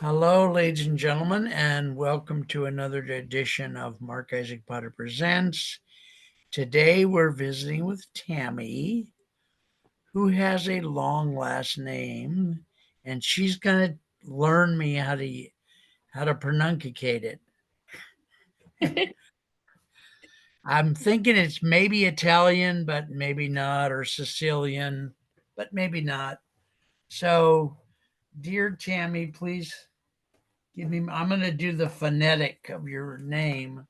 Hello, ladies and gentlemen, and welcome to another edition of Mark Isaac Potter Presents. Today we're visiting with Tammie, who has a long last name, and she's going to learn me how to pronunciate it. I'm thinking it's maybe Italian, but maybe not, or Sicilian, but maybe not. So, dear Tammie, please give me. I'm going to do the phonetic of your name.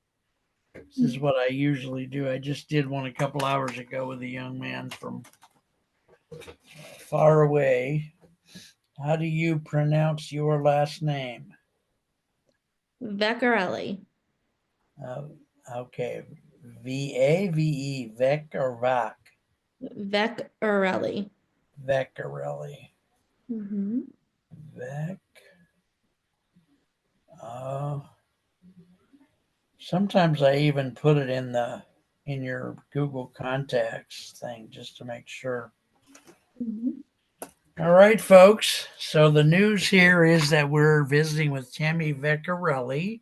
This is what I usually do. I just did one a couple hours ago with a young man from far away. How do you pronounce your last name? Verachelli. Uh, okay. V-A-V-E, Vec or Vac? Verachelli. Veccarelli. Mm-hmm. Vec. Uh, Sometimes I even put it in your Google Contacts thing just to make sure. Mm-hmm. All right, folks. So the news here is that we're visiting with Tammie Veccarelli,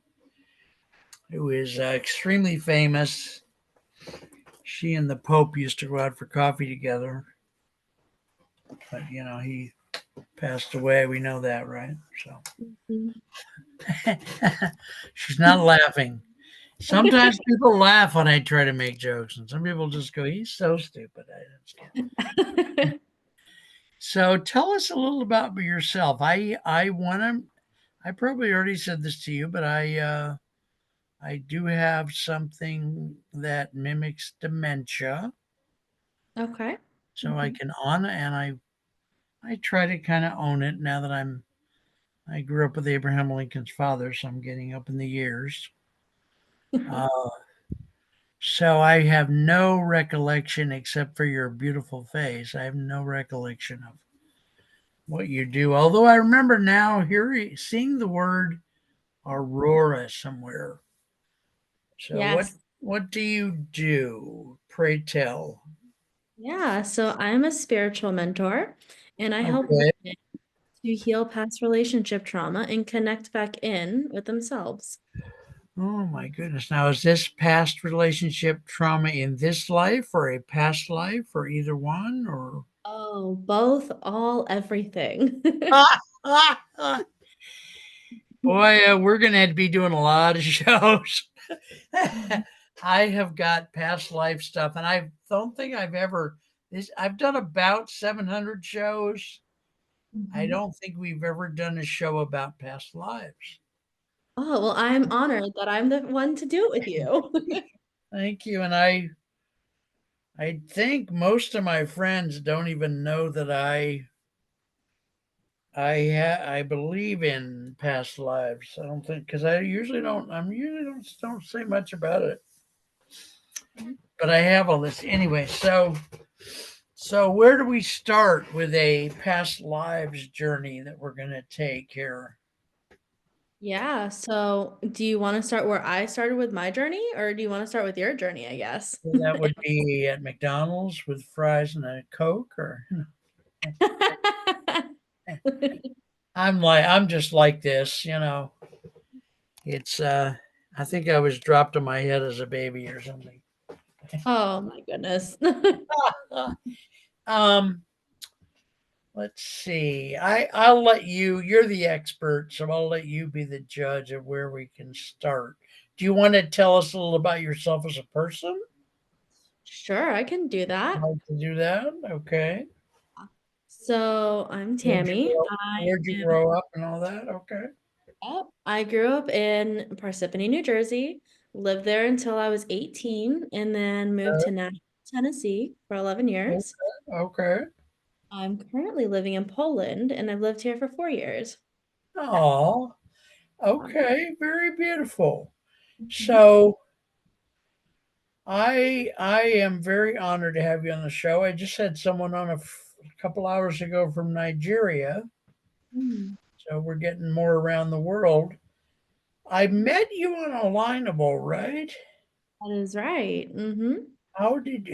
who is extremely famous. She and the Pope used to go out for coffee together, but he passed away. We know that, right? So she's not laughing. Sometimes people laugh when I try to make jokes, and some people just go, "He's so stupid." I understand. So tell us a little about yourself. I want to. I probably already said this to you, but I do have something that mimics dementia, Okay. so I Mm-hmm. can on and I try to kind of own it now that I grew up with Abraham Lincoln's father, so I'm getting up in the years. Uh, so I have no recollection except for your beautiful face. I have no recollection of what you do. Although I remember now hearing seeing the word Aurora somewhere. So Yes. what do you do? Pray tell. Yeah. So I'm a spiritual mentor and I help Okay. women to heal past relationship trauma and connect back in with themselves. Oh my goodness. Now, is this past relationship trauma in this life or a past life or either one or? Oh, both, all, everything. Boy, we're going to have to be doing a lot of shows. I have got past life stuff, and I don't think I've ever. I've done about 700 shows. I Mhm. don't think we've ever done a show about past lives. Oh, well, I'm honored that I'm the one to do it with you. Thank you. And I think most of my friends don't even know that I believe in past lives. I don't think because I usually don't. I'm usually don't say much about it. But I have all this anyway. So where do we start with a past lives journey that we're going to take here? Yeah. So do you want to start where I started with my journey, or do you want to start with your journey, I guess? So that would be at McDonald's with fries and a Coke, or I'm just like this. It's I think I was dropped on my head as a baby or something. Oh my goodness. um let's see. I'll let you're the expert, so I'll let you be the judge of where we can start. Do you want to tell us a little about yourself as a person? Sure, I can do that. Like to do that? Okay. So I'm Tammie. Where'd you grow up and all that? Okay. I grew up in Parsippany, New Jersey, lived there until I was 18, and then moved to Nashville, Tennessee for 11 Okay. years. Okay. I'm currently living in Poland, and I've lived here for 4 years. Oh, Um, okay. Very beautiful. mhm. So I am very honored to have you on the show. I just had someone on a couple hours ago from Nigeria, Mm, so we're getting more around the world. I met you on Alignable, right? that is right. How did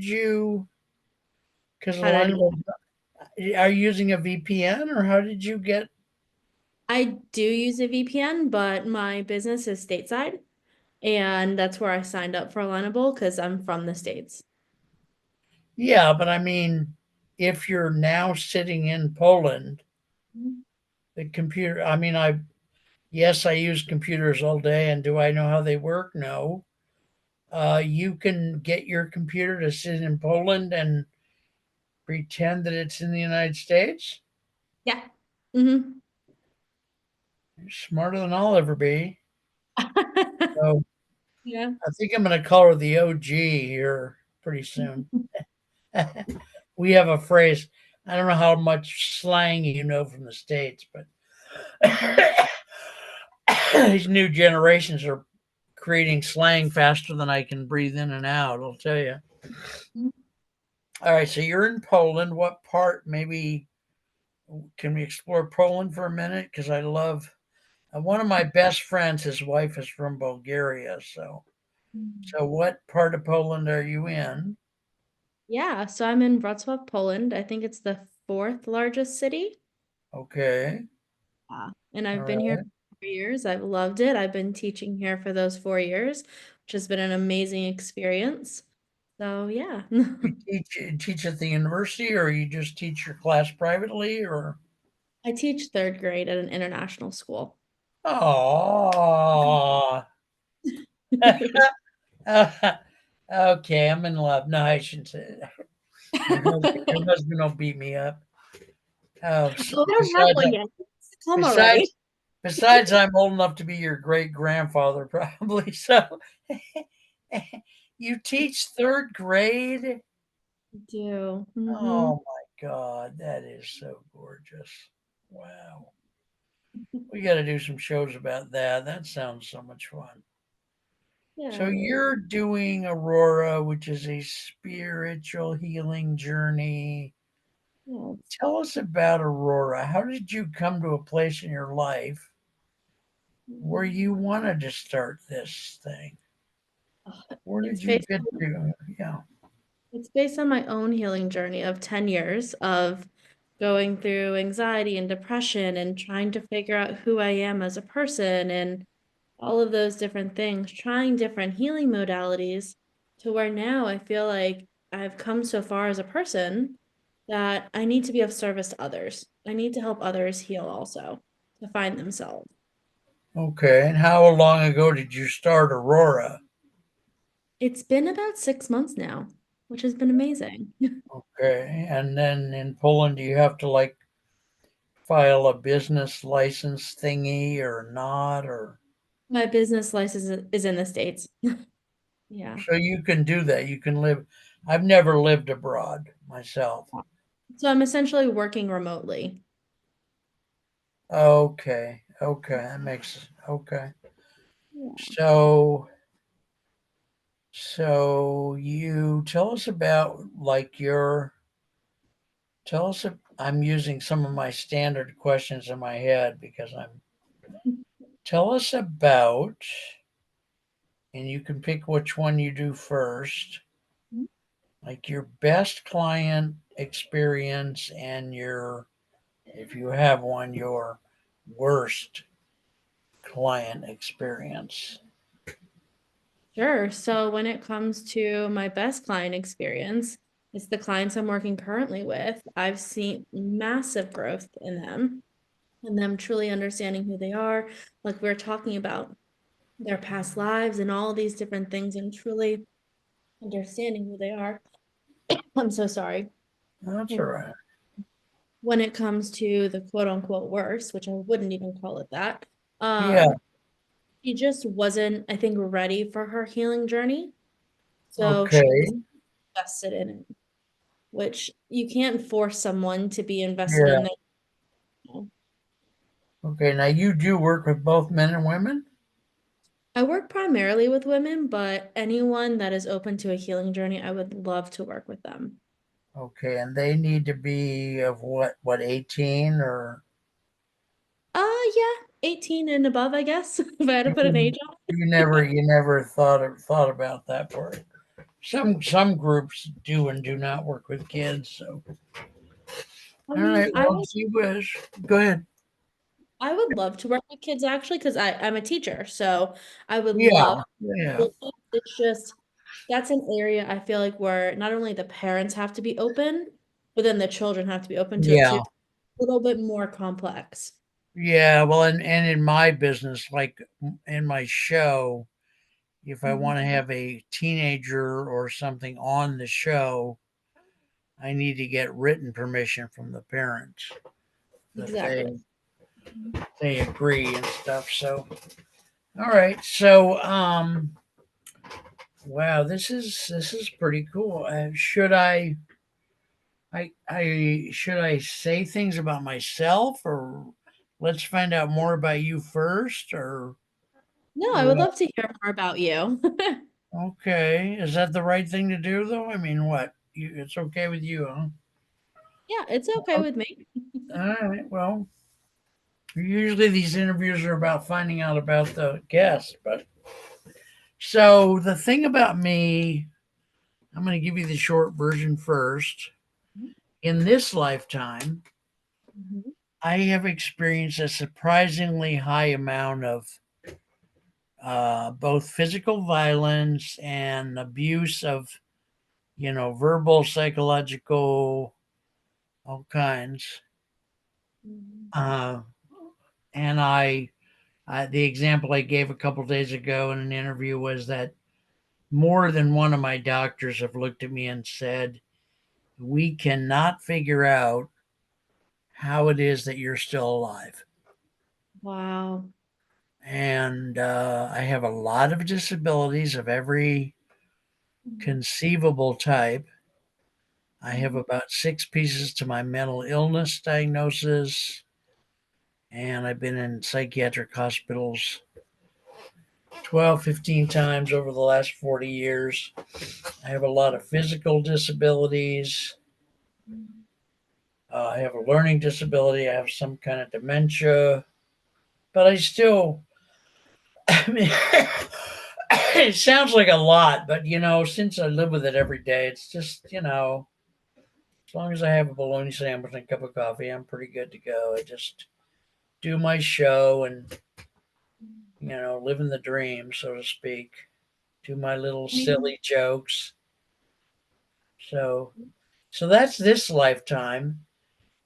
you? Because How did Alignable, are you using a VPN or how did you get? I do use a VPN, but my business is stateside, and that's where I signed up for Alignable because I'm from the States. Yeah, but I mean, if you're now sitting in Poland, Mhm. the computer, I mean, yes, I use computers all day, and do I know how they work? No. You can get your computer to sit in Poland and pretend that it's in the United States. Yeah. Hmm. You're smarter than I'll ever be. So Yeah. I think I'm going to call her the OG here pretty soon. We have a phrase. I don't know how much slang you know from the States, but Mhm. these new generations are creating slang faster than I can breathe in and out, I'll tell you. All right, so you're in Poland. What part? Maybe can we explore Poland for a minute? Because I love one of my best friends. His wife is from Bulgaria. So what part of Poland are you in? Yeah, so I'm in Wrocław, Poland. I think it's the fourth largest city. Okay, And all I've been here right. for 4 years. I've loved it. I've been teaching here for those 4 years, which has been an amazing experience. So yeah. You teach at the university, or you just teach your class privately, or I teach third grade at an international school. oh, okay, I'm in love. No, I shouldn't say that. Your husband will beat me up. Oh, Oh, I don't have besides, one yet. Come already. besides, besides, I'm old enough to be your great grandfather, probably. So, you teach third grade? I do. Hmm. Oh my God, that is so gorgeous. Wow. We got to do some shows about that. That sounds so much fun. Yeah, So it is. you're doing Aurora, which is a spiritual healing journey. Yes. Tell us about Aurora. How did you come to a place in your life where Mhm. you wanted to start this thing? Where did It's you based get to? Yeah. It's based on my own healing journey of 10 years of going through anxiety and depression and trying to figure out who I am as a person and all of those different things, trying different healing modalities to where now I feel like I've come so far as a person that I need to be of service to others. I need to help others heal also, to find themselves. Okay. And how long ago did you start Aurora? It's been about 6 months now, which has been amazing. Okay. And then in Poland, do you have to like file a business license thingy or not? Or My business license is in the States. Yeah. so you can do that. You can live. I've never lived abroad myself. So I'm essentially working remotely. Okay. Okay. That makes okay. Yeah. So you tell us about like your tell us I'm using some of my standard questions in my head because I'm tell us about and you can pick which one you do first, like your best client experience and your if you have one your worst client experience. Sure. So when it comes to my best client experience, it's the clients I'm working currently with. I've seen massive growth in them and them truly understanding who they are, like we are talking about their past lives and all these different things, and truly understanding who they are. I'm so sorry. That's all right. When it comes to the quote unquote worst, which I wouldn't even call it that, Yeah. um, she just wasn't, I think, ready for her healing journey. So she was Okay. invested in it, which you can't force someone to be invested Yeah. in their. Okay. Now you do work with both men and women? I work primarily with women, but anyone that is open to a healing journey, I would love to work with them. Okay, and they need to be of what, 18 or Yeah, 18 and above, I guess, if I had to you put an age on it. you never thought about that part. Some groups do and do not work with kids, so I all mean, right, I well, gee whiz. Go ahead. I would love to work with kids actually because I'm a teacher. So I would love Yeah, yeah, to. It's just that's an area I feel like where not only the parents have to be open, but then the children have to be open to it too. yeah, A little bit more complex. yeah. Well, and in my business, like in my show, if I Mhm. want to have a teenager or something on the show, I need to get written permission from the parents that Exactly. they agree and stuff. So, all right. So, wow, this is pretty cool. Should I should I say things about myself, or let's find out more about you first, or No, I would what? love to hear more about you. Okay, is that the right thing to do though? I mean, what? It's okay with you, huh? Yeah, it's okay with me. All right. Well, usually these interviews are about finding out about the guest, but so the thing about me, I'm going to give you the short version first. In this lifetime, Mhm. I have experienced a surprisingly high amount of both physical violence and abuse of, verbal, psychological, all kinds. Mhm. Uh, and the example I gave a couple days ago in an interview was that more than one of my doctors have looked at me and said, "We cannot figure out how it is that you're still alive." Wow. And I have a lot of disabilities of every Mhm. conceivable type. I have Mhm. about six pieces to my mental illness diagnosis, and I've been in psychiatric hospitals 12, 15 times over the last 40 years. I have a lot of physical disabilities. I have a learning disability. I have some kind of dementia, but I still, I mean, it sounds like a lot, but since I live with it every day, it's just, as long as I have a bologna sandwich and a cup of coffee, I'm pretty good to go. I just do my show and, living the dream, so to speak. Do my little silly jokes. So, so that's this lifetime.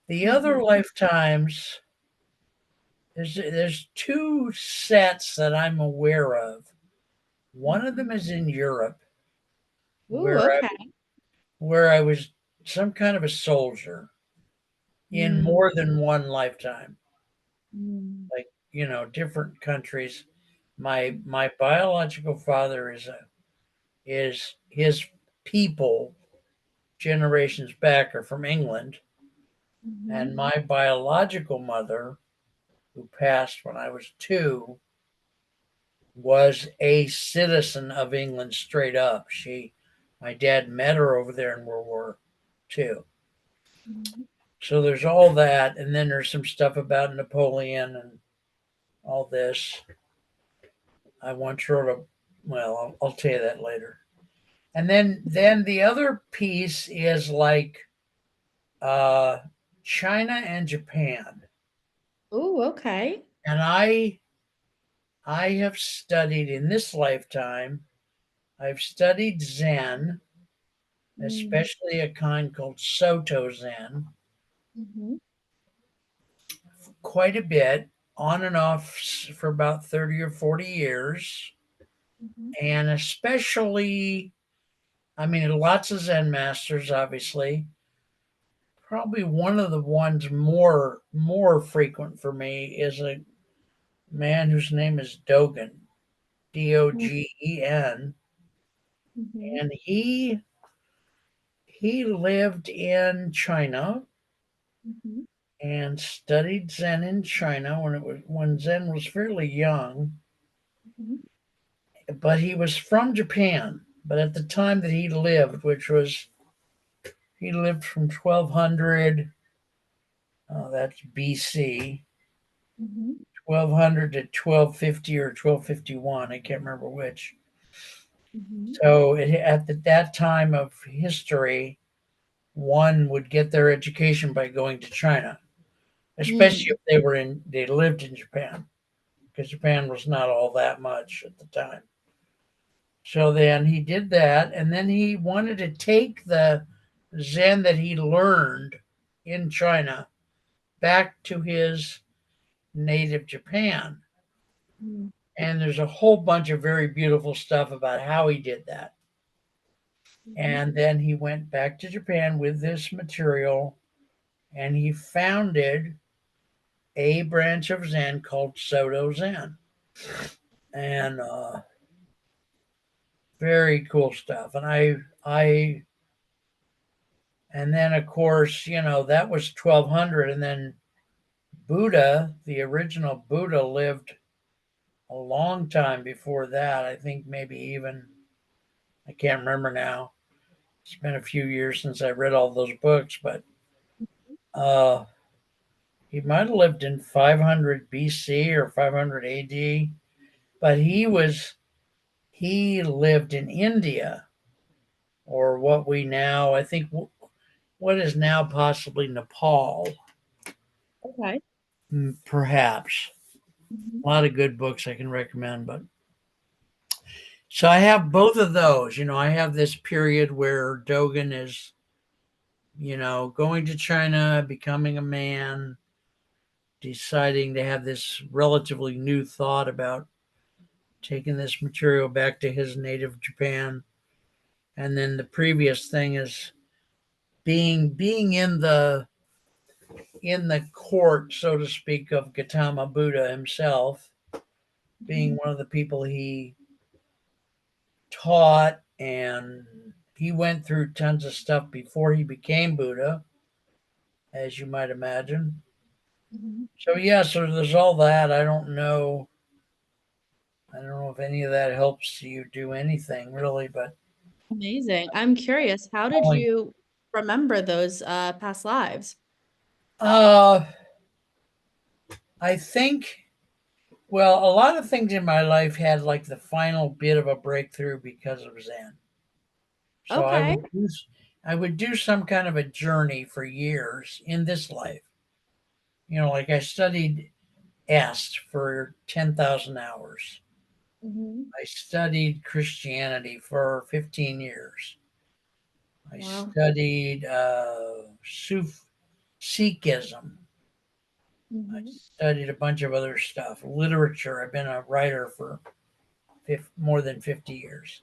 The other Mhm. lifetimes, there's two sets that I'm aware of. One of them Mhm. is in Europe, Ooh, where I okay. where I was some kind of a soldier in Mm. more than one lifetime, Mm. like different countries. My biological father is his people generations back are from England, and Mhm. my biological mother, who passed when I was two, was a citizen of England straight up. My dad met her over there in World War II. Mhm. So there's all that, and then there's some stuff about Napoleon and all this. I once wrote a, well, I'll tell you that later. And then the other piece is like uh, China and Japan. Ooh, okay. And I have studied in this lifetime. I've studied Zen, Mm. especially a kind called Soto Zen, Mhm. quite a bit, on and off for about 30 or 40 years. Mhm. And especially, I mean, lots of Zen masters, obviously. Probably one of the ones more frequent for me is a man whose name is Dogen, Dogen, Mhm. and he lived in China Mhm. and studied Zen in China when Zen was fairly young, Mhm. but he was from Japan. But at the time that he lived, which was he lived from 1200, that's BC, Mhm. 1200 to 1250 or 1251. I can't remember which. Mhm. So that time of history, one would get their education by going to China. especially Mm. if they lived in Japan, because Japan was not all that much at the time. So then he did that, and then he wanted to take the Zen that he learned in China back to his native Japan. Mm. And there's a whole bunch of very beautiful stuff about how he did that. Mhm. And then he went back to Japan with this material and he founded a branch of Zen called Soto Zen. And very cool stuff. And then of course, that was 1200. And then Buddha, the original Buddha, lived a long time before that. I think maybe even, I can't remember now. It's been a few years since I read all those books, but uh, he might have lived in 500 BC or 500 AD. But he lived in India, or what we now, I think, what is now possibly Nepal, Okay. perhaps. Mhm. A lot of good books I can recommend, but so I have both of those. I have this period where Dogen is, going to China, becoming a man, deciding to have this relatively new thought about taking this material back to his native Japan. And then the previous thing is being in the court, so to speak, of Gautama Buddha himself, being Mhm. one of the people he taught, and he went through tons of stuff before he became Buddha, as you might imagine. Mhm. So yeah, so there's all that. I don't know if any of that helps you do anything really, but Amazing. I'm curious, how did only you remember those past lives? uh I think, well, a lot of things in my life had like the final bit of a breakthrough because of Zen. So Okay. I would do some kind of a journey for years in this life. Like I studied Est for 10,000 hours. Hmm. I studied Christianity for 15 years. I Wow. studied Sikhism. I Hmm. studied a bunch of other stuff, literature. I've been a writer for more than 50 years.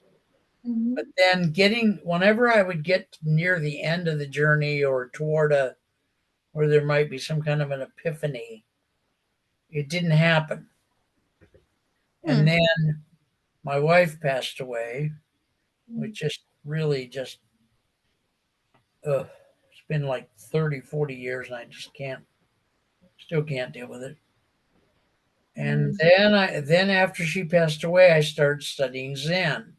But Hmm. then whenever I would get near the end of the journey or toward where there might be some kind of an epiphany, it didn't happen. And Hmm. then my wife passed away, which just really just, it's been like 30, 40 years and I just still can't deal with it. And Mm. then after she passed away, I started studying Zen.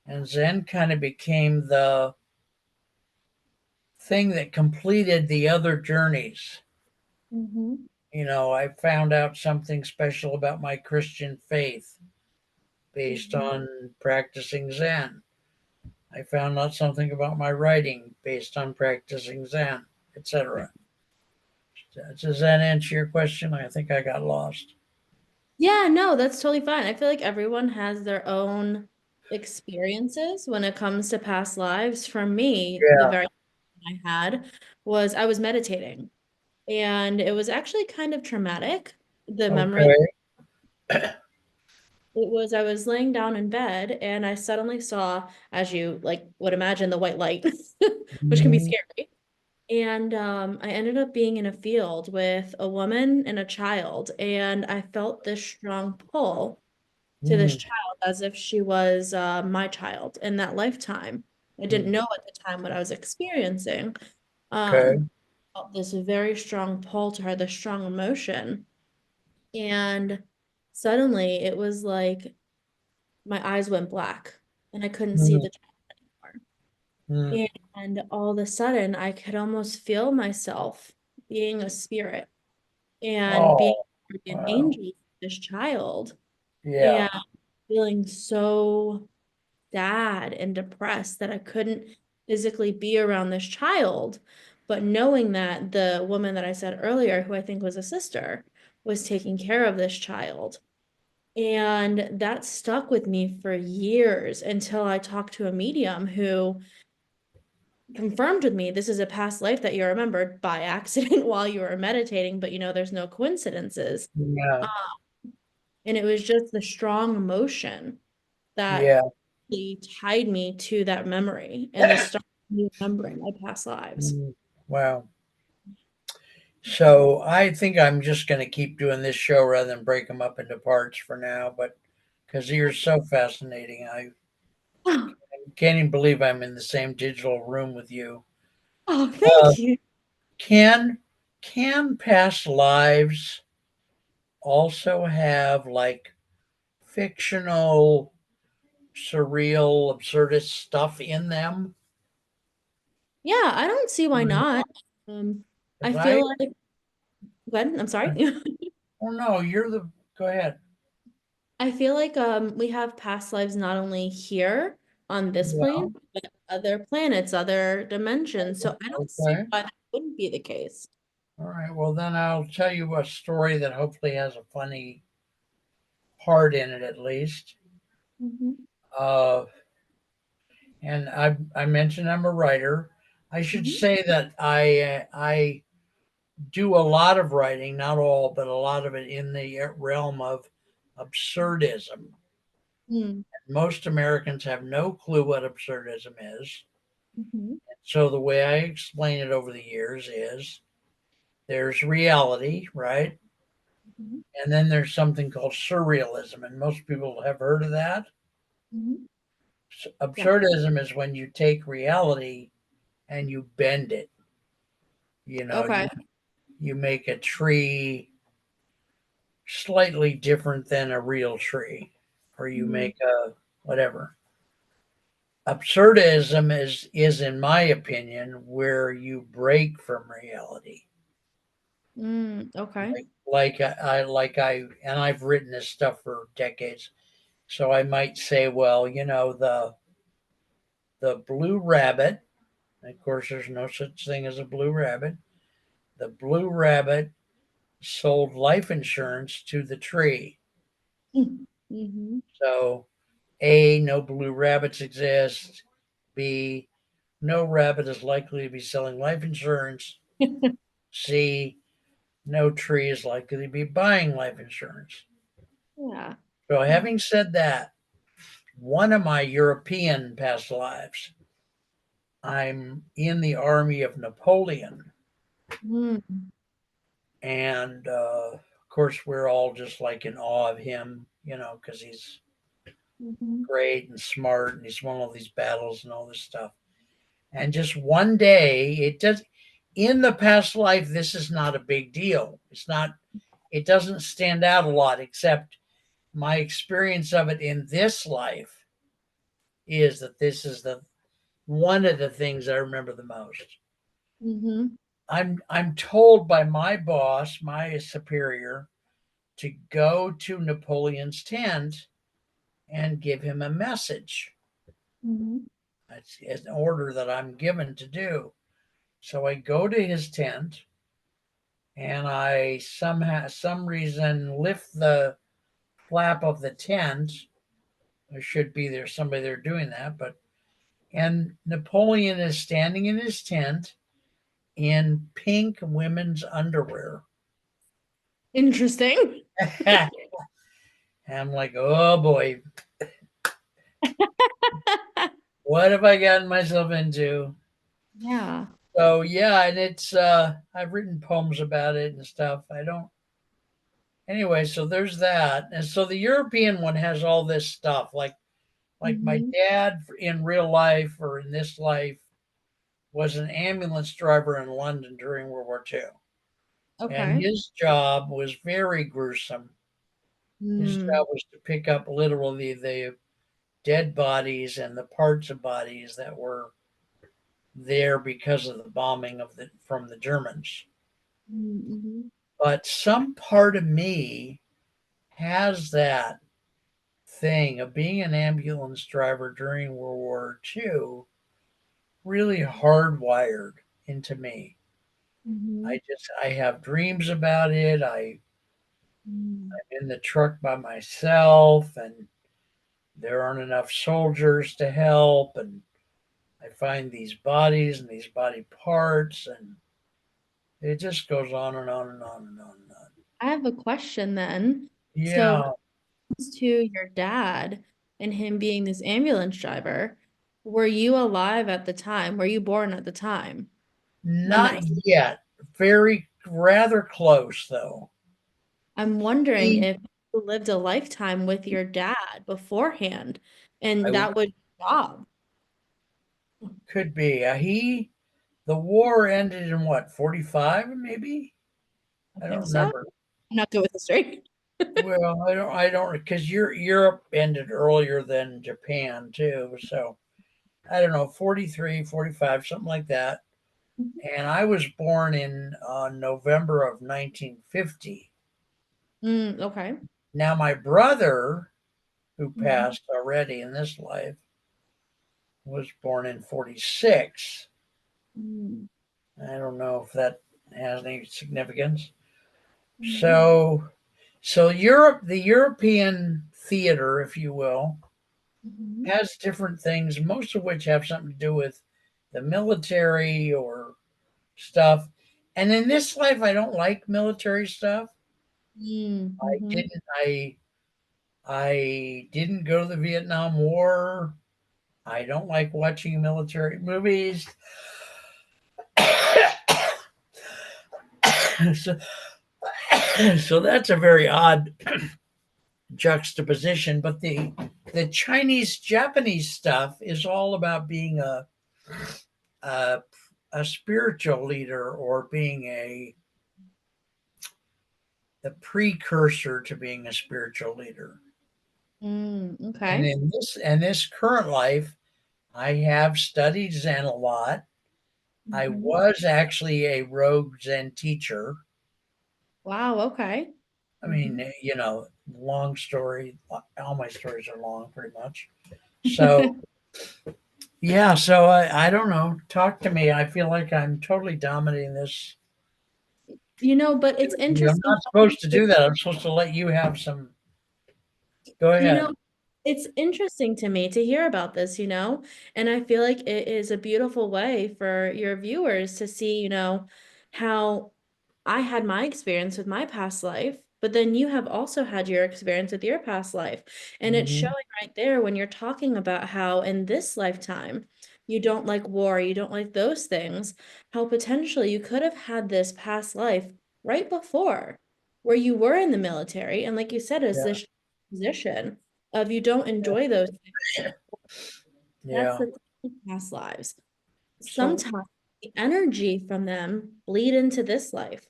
And Zen kind of became the thing that completed the other journeys. Hmm. I found out something special about my Christian faith based Hmm. on practicing Zen. I found out something about my writing based on practicing Zen, etc. Does that answer your question? I think I got lost. Yeah, no, that's totally fine. I feel like everyone has their own experiences when it comes to past lives. For me, the Yeah. very I had was I was meditating, and it was actually kind of traumatic. The memory, Okay. it was I was laying down in bed and I suddenly saw, as you like would imagine, the white light, which can be Mhm. scary. And I ended up being in a field with a woman and a child, and I felt this strong pull to this Mm. child as if she was my child in that lifetime. I didn't Mm. know at the time what I was experiencing. Okay. Felt this very strong pull to her, this strong emotion. And suddenly it was like my eyes went black and I couldn't see Mm. the child Mm. anymore. And all of a sudden I could almost feel myself being a spirit and being Oh, an wow. angel for this child and Yeah. feeling so sad and depressed that I couldn't physically be around this child. But knowing that the woman that I said earlier, who I think was a sister, was taking care of this child. And that stuck with me for years until I talked to a medium who confirmed with me this is a past life that you remembered by accident while you were meditating, but there's no coincidences. Yeah. And it was just the strong emotion that Yeah. really tied me to that memory and the start of me remembering my past lives. Mm, wow. So I think I'm just going to keep doing this show rather than break them up into parts for now, but because you're so fascinating, I Oh, can't even believe I'm in the same digital room with you. oh, Uh, thank you. can can past lives also have like fictional, surreal, absurdist stuff in them? Yeah, I don't see why not. Um, I Because I, feel like, what? I'm sorry. oh no, you're the, go ahead. I feel like we have past lives not only here on this Yeah. plane, but other planets, other dimensions. So I don't see Okay. why that wouldn't be the case. All right. Well, then I'll tell you a story that hopefully has a funny part in it at least. Hmm. Uh, and I mentioned I'm a writer. I should Hmm. say that I do a lot of writing, not all, but a lot of it in the realm of absurdism. Hmm. Most Americans have no clue what absurdism is. Hmm. So the way I explain it over the years is there's reality, right? Hmm. And then there's something called surrealism, and most people have heard of that. Hmm. Yeah. Absurdism is when you take reality and you bend it. You know, Okay. you make a tree slightly different than a real tree, or you Hmm. make a whatever. Absurdism is in my opinion where you break from reality. Mm, okay. Like I and I've written this stuff for decades. So I might say, well, the blue rabbit, of course there's no such thing as a blue rabbit. The blue rabbit sold life insurance to the tree. Mm-hmm. So A, no blue rabbits exist. B, no rabbit is likely to be selling life insurance. C, no tree is likely to be buying life insurance. Yeah. So, having said that, one of my European past lives, I'm in the army of Napoleon. Mm-hmm. And of course, we're all just like in awe of him, because he's Mm-hmm. great and smart and he's won all these battles and all this stuff. And just one day, it does, in the past life, this is not a big deal. It doesn't stand out a lot, except my experience of it in this life is that this is the one of the things I remember the most. Mm-hmm. I'm told by my boss, my superior, to go to Napoleon's tent and give him a message. Mm-hmm. It's an order that I'm given to do. So I go to his tent and I somehow, some reason, lift the flap of the tent. There should be there somebody there doing that, but and Napoleon is standing in his tent in pink women's underwear. Interesting. And I'm like, oh boy, what have I gotten myself into? Yeah. So yeah, and it's I've written poems about it and stuff. I don't anyway, so there's that. And so the European one has all this stuff like my Mm-hmm. dad in real life or in this life was an ambulance driver in London during World War II. And Okay. his job was very gruesome. His Mm. job was to pick up literally the dead bodies and the parts of bodies that were there because of the bombing of the from the Germans. Mm-hmm. But some part of me has that thing of being an ambulance driver during World War II really hardwired into me. Mhm. I have dreams about it. Mm. I'm in the truck by myself, and there aren't enough soldiers to help, and I find these bodies and these body parts, and it just goes on and on and on and on and on. I have a question then. So, when Yeah, it comes to your dad and him being this ambulance driver, were you alive at the time? Were you born at the time when not that? yet. Very rather close though. I'm wondering He, if you lived a lifetime with your dad beforehand, I and that would job. could be. The war ended in what, 45 maybe? I I think don't so. remember. I'm not good with history. Well, I don't, because Europe ended earlier than Japan too. So I don't know, 43, 45, something like that. And I was born in November of 1950. Okay. Now, my brother, who Mhm. passed already in this life, was born in 46. Mm. I don't know if that has any significance. Mhm. So, so Europe, the European theater, if you will, Mhm. has different things, most of which have something to do with the military or stuff. And in this life, I don't like military stuff. I Mhm. didn't. I didn't go to the Vietnam War. I don't like watching military movies. so, so that's a very odd juxtaposition. But the Chinese Japanese stuff is all about being a a spiritual leader, or being a the precursor to being a spiritual leader. And Okay. in this current life, I have studied Zen a lot. I Mhm. was actually a rogue Zen teacher. Wow, okay. I mean, Mhm. long story. All my stories are long, pretty much. So, yeah, so I don't know. Talk to me. I feel like I'm totally dominating this. But it's I'm interesting. not supposed to do that. I'm supposed to let you have some. Go You ahead. know, it's interesting to me to hear about this, and I feel like it is a beautiful way for your viewers to see, how I had my experience with my past life, but then you have also had your experience with your past life. And it's Hmm. showing right there when you're talking about how in this lifetime you don't like war, you don't like those things, how potentially you could have had this past life right before where you were in the military. And like you said, is Yeah. this position of you don't enjoy those things. That's Yeah. the thing with past lives. So, Sometimes the energy from them bleed into this life.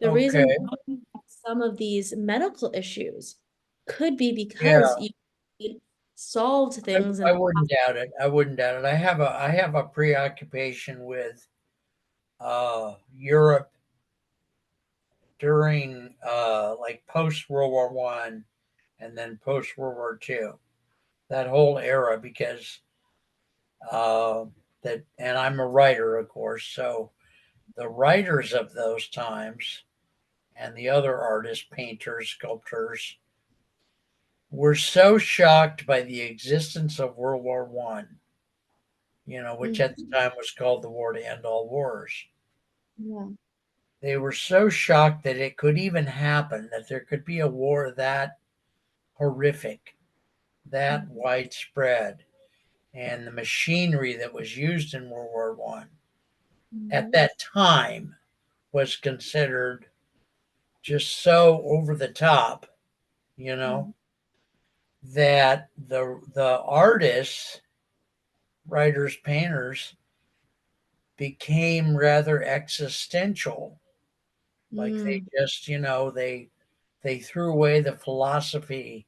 The okay. reason why you have some of these medical issues could be Yeah. because you solved I, things in I the wouldn't past. doubt it. I wouldn't doubt it. I have a preoccupation with Europe during like post World War One and then post World War Two. That whole era, because uh, and I'm a writer, of course, so the writers of those times and the other artists, painters, sculptors, were so shocked by the existence of World War One, which at the Mhm. time was called the war to end all wars. Yeah. They were so shocked that it could even happen, that there could be a war that horrific, that widespread, and the machinery that was used in World War One at Mhm. that time was considered just so over the top, you know, Mhm. that the artists, writers, painters became rather existential. Like they Mm. just, they threw away the philosophy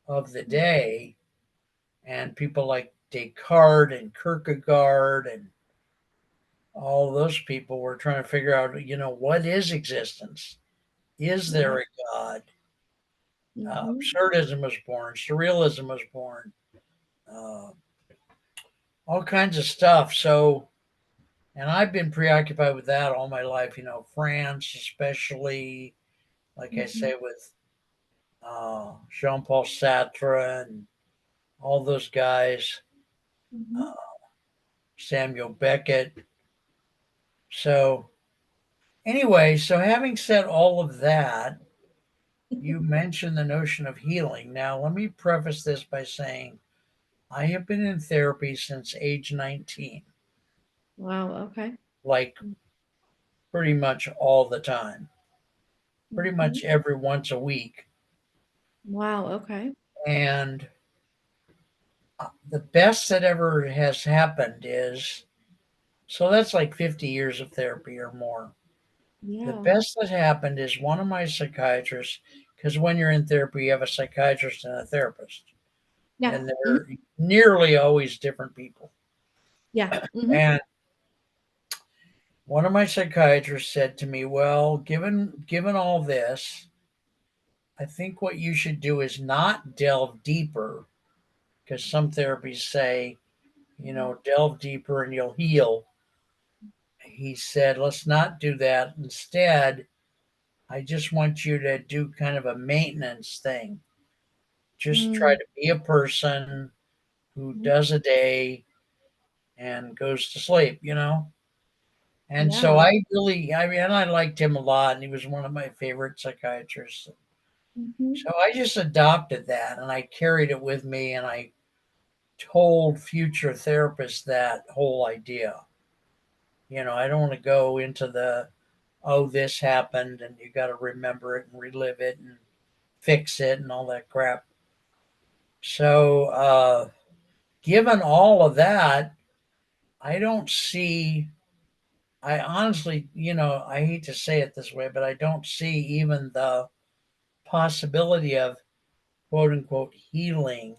of the day, and people like Descartes and Kierkegaard and all those people were trying to figure out, what is existence? Is Yeah. there a God? Mhm. Absurdism was born, surrealism was born, uh, all kinds of stuff. So And I've been preoccupied with that all my life, France, especially, like I Mhm. say, with Jean Paul Sartre and all those guys, Mhm. uh, Samuel Beckett. So, anyway, so having said all of that, you mentioned the notion of healing. Now, let me preface this by saying I have been in therapy since age 19, Wow, okay. like pretty much all the time, pretty Mhm. much every once a week. Wow, okay. And the best that ever has happened is so that's like 50 years of therapy or more. The Yeah. best that happened is one of my psychiatrists, because when you're in therapy, you have a psychiatrist and a therapist, Yeah. and Mhm. they're nearly always different people. Yeah. Mhm. And one of my psychiatrists said to me, "Well, given all this, I think what you should do is not delve deeper, because some therapies say, delve deeper and you'll heal." He said, "Let's not do that. Instead, I just want you to do kind of a maintenance thing. Just try Mm. to be a person who Mhm. does a day and goes to sleep." And so Yeah. I liked him a lot, and he was one of my favorite psychiatrists. Mhm. So I just adopted that and I carried it with me, and I told future therapists that whole idea. I don't want to go into oh, this happened and you got to remember it and relive it and fix it and all that crap. So, given all of that, I don't see, I honestly, I hate to say it this way, but I don't see even the possibility of quote unquote healing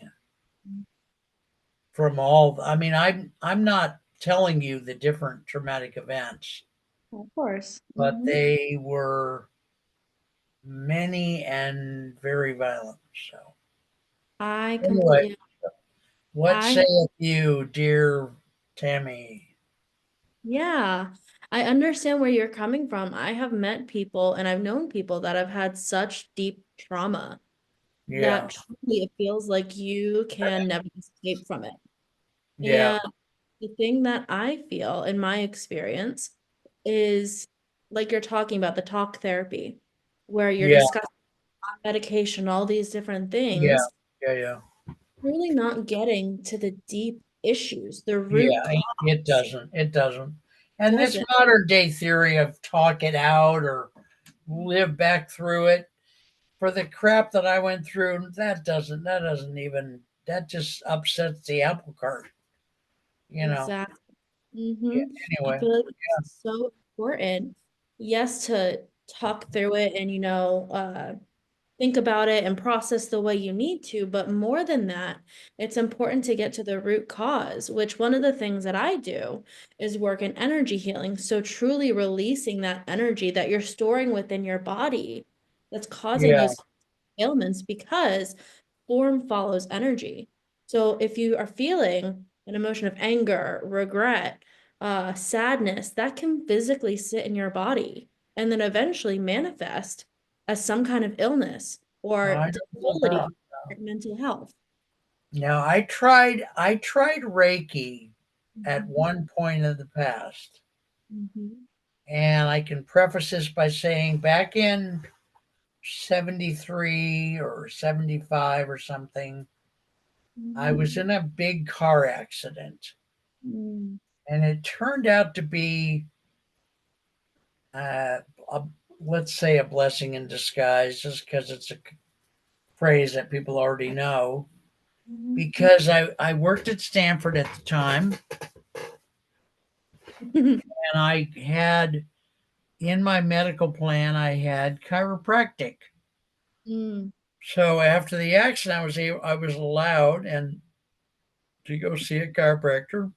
from all. I mean, I'm not telling you the different traumatic events, Of course. but Mhm. they were many and very violent. So, I anyway, completely what I saith you, dear Tammie? Yeah, I understand where you're coming from. I have met people and I've known people that have had such deep trauma Yeah, that truly it feels like you can never escape from it. yeah, And the thing that I feel in my experience is like you're talking about the talk therapy, where you're yeah, discussing medication, all these different yeah, things, yeah, yeah. really not getting to the deep issues, the root Yeah, it cause doesn't. It doesn't. And this doesn't. modern day theory of talk it out or live back through it, for the crap that I went through, that just upsets the apple cart, you know. Exactly. Yeah, I anyway. feel like it's so important, yes, to talk through it and, think about it and process the way you need to. But more than that, it's important to get to the root cause, which one of the things that I do is work in energy healing. So truly releasing that energy that you're storing within your body that's causing Yeah, those ailments because form follows energy. So if you are feeling an emotion of anger, regret, sadness, that can physically sit in your body and then eventually manifest as some kind of illness or I don't know that. disability or mental health. Now I tried Reiki at Mhm. one point in the past. Mhm. And I can preface this by saying back in 73 or 75 or something, I Mhm. was in a big car accident. Mm. And it turned out to be, uh, a, let's say, a blessing in disguise, just because it's a phrase that people already know. Mhm. Because I worked at Stanford at the time, and I had in my medical plan, I had chiropractic. Mm. So after the accident, I was allowed and to go see a chiropractor,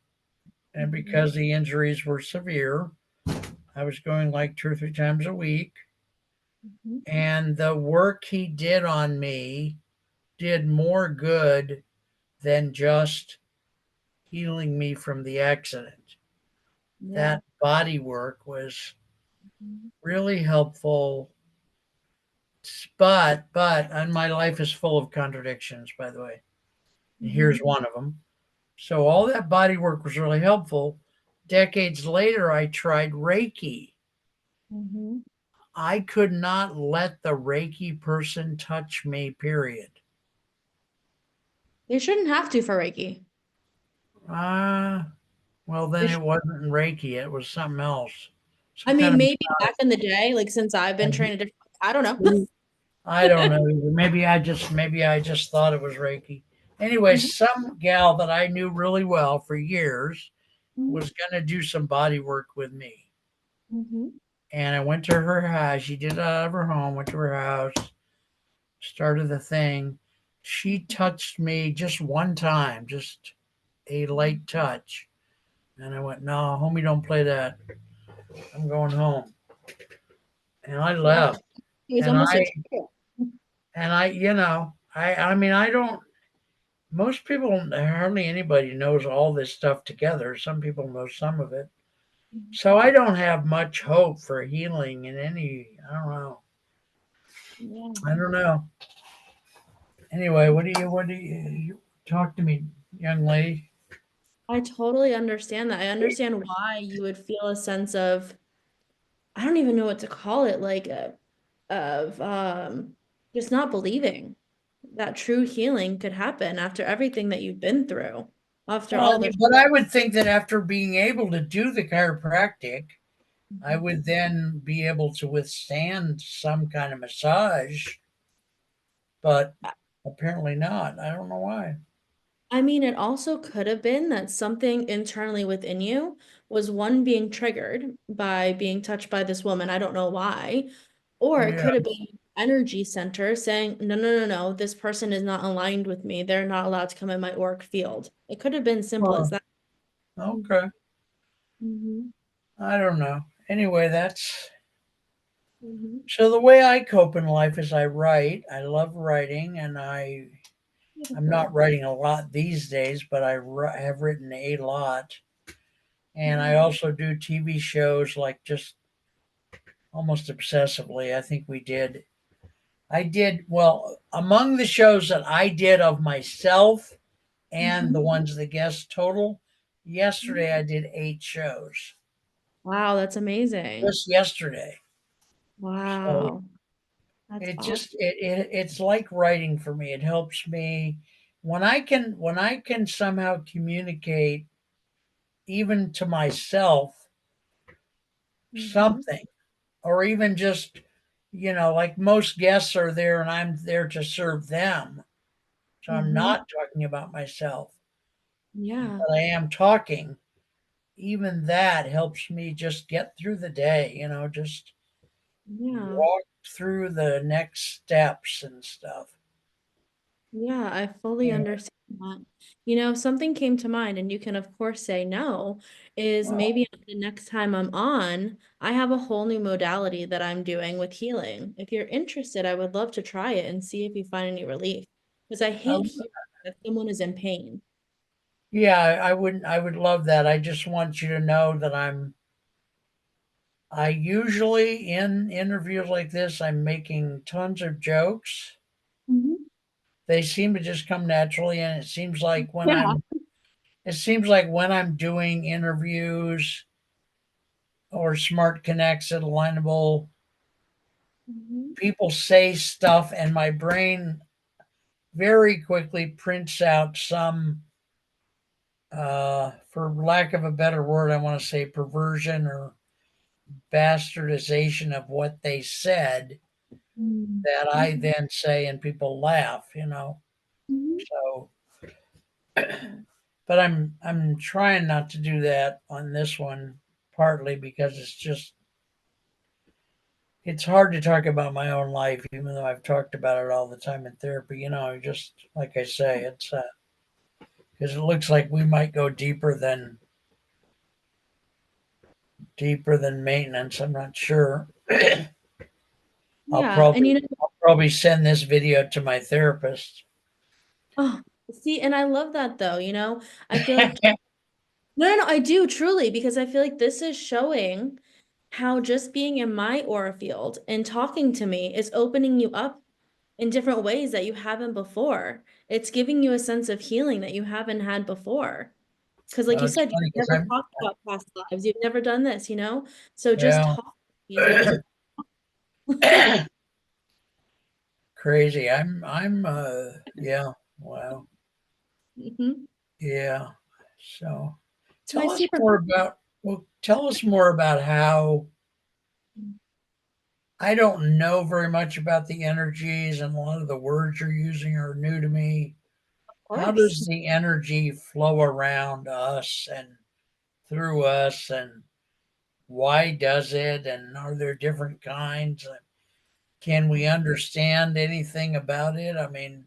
and Mhm. because the injuries were severe, I was going like 2 or 3 times a week. Mhm. And the work he did on me did more good than just healing me from the accident. Yeah. that body work was Mhm. really helpful. But and my life is full of contradictions, by the way. Here's Mhm. one of them. So all that body work was really helpful. Decades later, I tried Reiki. Mhm. I could not let the Reiki person touch me, period. They shouldn't have to for Reiki. Ah, well, They then sh it wasn't Reiki, it was something else. I Some kind mean, of maybe back in the day, like since I've been trained a different, I don't know. I don't know either. Maybe I just thought it was Reiki. Anyway, Mhm. some gal that I knew really well for years Mhm. was going to do some body work with me. Mhm. And I went to her house. She did it out of her home, went to her house, started the thing. She touched me just one time, just a light touch. And I went, no, homie, don't play that. I'm going home. And I Yeah, left. it was And almost a I, trigger. and I, I mean, I don't, most people, hardly anybody knows all this stuff together. Some people know some of it. So I don't have much hope for healing in any, I don't know. Yeah. I don't know. Anyway, you talk to me, young lady? I totally understand that. I understand why you would feel a sense of, I don't even know what to call it, like of just not believing that true healing could happen after everything that you've been through, after Well, I all mean, the. but I would think that after being able to do the chiropractic, I Mhm. would then be able to withstand some kind of massage, but apparently not. I don't know why. I mean, it also could have been that something internally within you was one being triggered by being touched by this woman. I don't know why. Or it Yeah. could have been energy center saying, no, no, no, no, this person is not aligned with me. They're not allowed to come in my work field. It could have been simple as Well, that. okay. Mhm. I don't know. Anyway, that's Mhm. so the way I cope in life is I write. I love writing, and I'm not Beautiful. writing a lot these days, but have written a lot. And I Mhm. also do TV shows like just almost obsessively. I did, well, among the shows that I did of myself and the Mhm. ones the guests total, yesterday I did 8 shows. Wow, that's amazing. Just yesterday. So Wow, that's awesome. it's like writing for me. It helps me when I can somehow communicate even to myself Mhm. something, or even just, like most guests are there and I'm there to serve them. So I'm Mhm. not talking about myself, Yeah, but I am talking. Even that helps me just get through the day, just yeah. walk through the next steps and stuff. Yeah, I fully Yeah. understand that. Something came to mind, and you can, of course, say no, is Well, maybe the next time I'm on, I have a whole new modality that I'm doing with healing. If you're interested, I would love to try it and see if you find any relief. Because I I, hate hearing that someone is in pain. yeah, I would love that. I just want you to know that I usually in interviews like this, I'm making tons of jokes. Mhm. They seem to just come naturally, and Yeah. it seems like when I'm doing interviews or smart connects at Alignable, Mhm. people say stuff and my brain very quickly prints out some, for lack of a better word, I want to say perversion or bastardization of what they said, Mhm. that I then say and people laugh. Mhm. So, but I'm trying not to do that on this one, partly because it's hard to talk about my own life, even though I've talked about it all the time in therapy. Just like I say, it's because it looks like we might go deeper than maintenance. I'm not sure. I'll Yeah, and probably I'll probably send this video to my therapist. oh, see, and I love that though, I feel like No, I do truly, because I feel like this is showing how just being in my aura field and talking to me is opening you up in different ways that you haven't before. It's giving you a sense of healing that you haven't had before. Because, like you It's said, funny you've because never talked about past lives, you've never done this, you know? So just yeah, talk is opening. crazy. Yeah, wow, Mhm. yeah. So It's my super. tell us more about how I don't know very much about the energies, and a lot of the words you're using are new to me. Of How course. does the energy flow around us and through us, and why does it? And are there different kinds? Can we understand anything about it? I mean,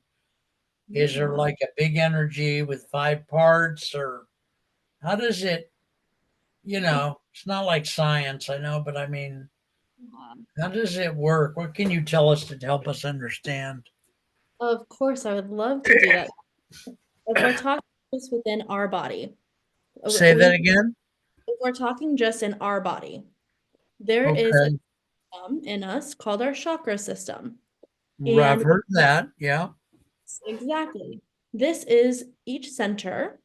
is there Yeah. like a big energy with five parts, or how does it, it's not like science, I know, but I mean, how does it work? What can you tell us to help us understand? Of course, I would love to do that. If we're talking just within our body, Say that we again. if we're talking just in our body, there is a Okay. system in us called our chakra system. I've And heard that. Yeah. exactly, this is each center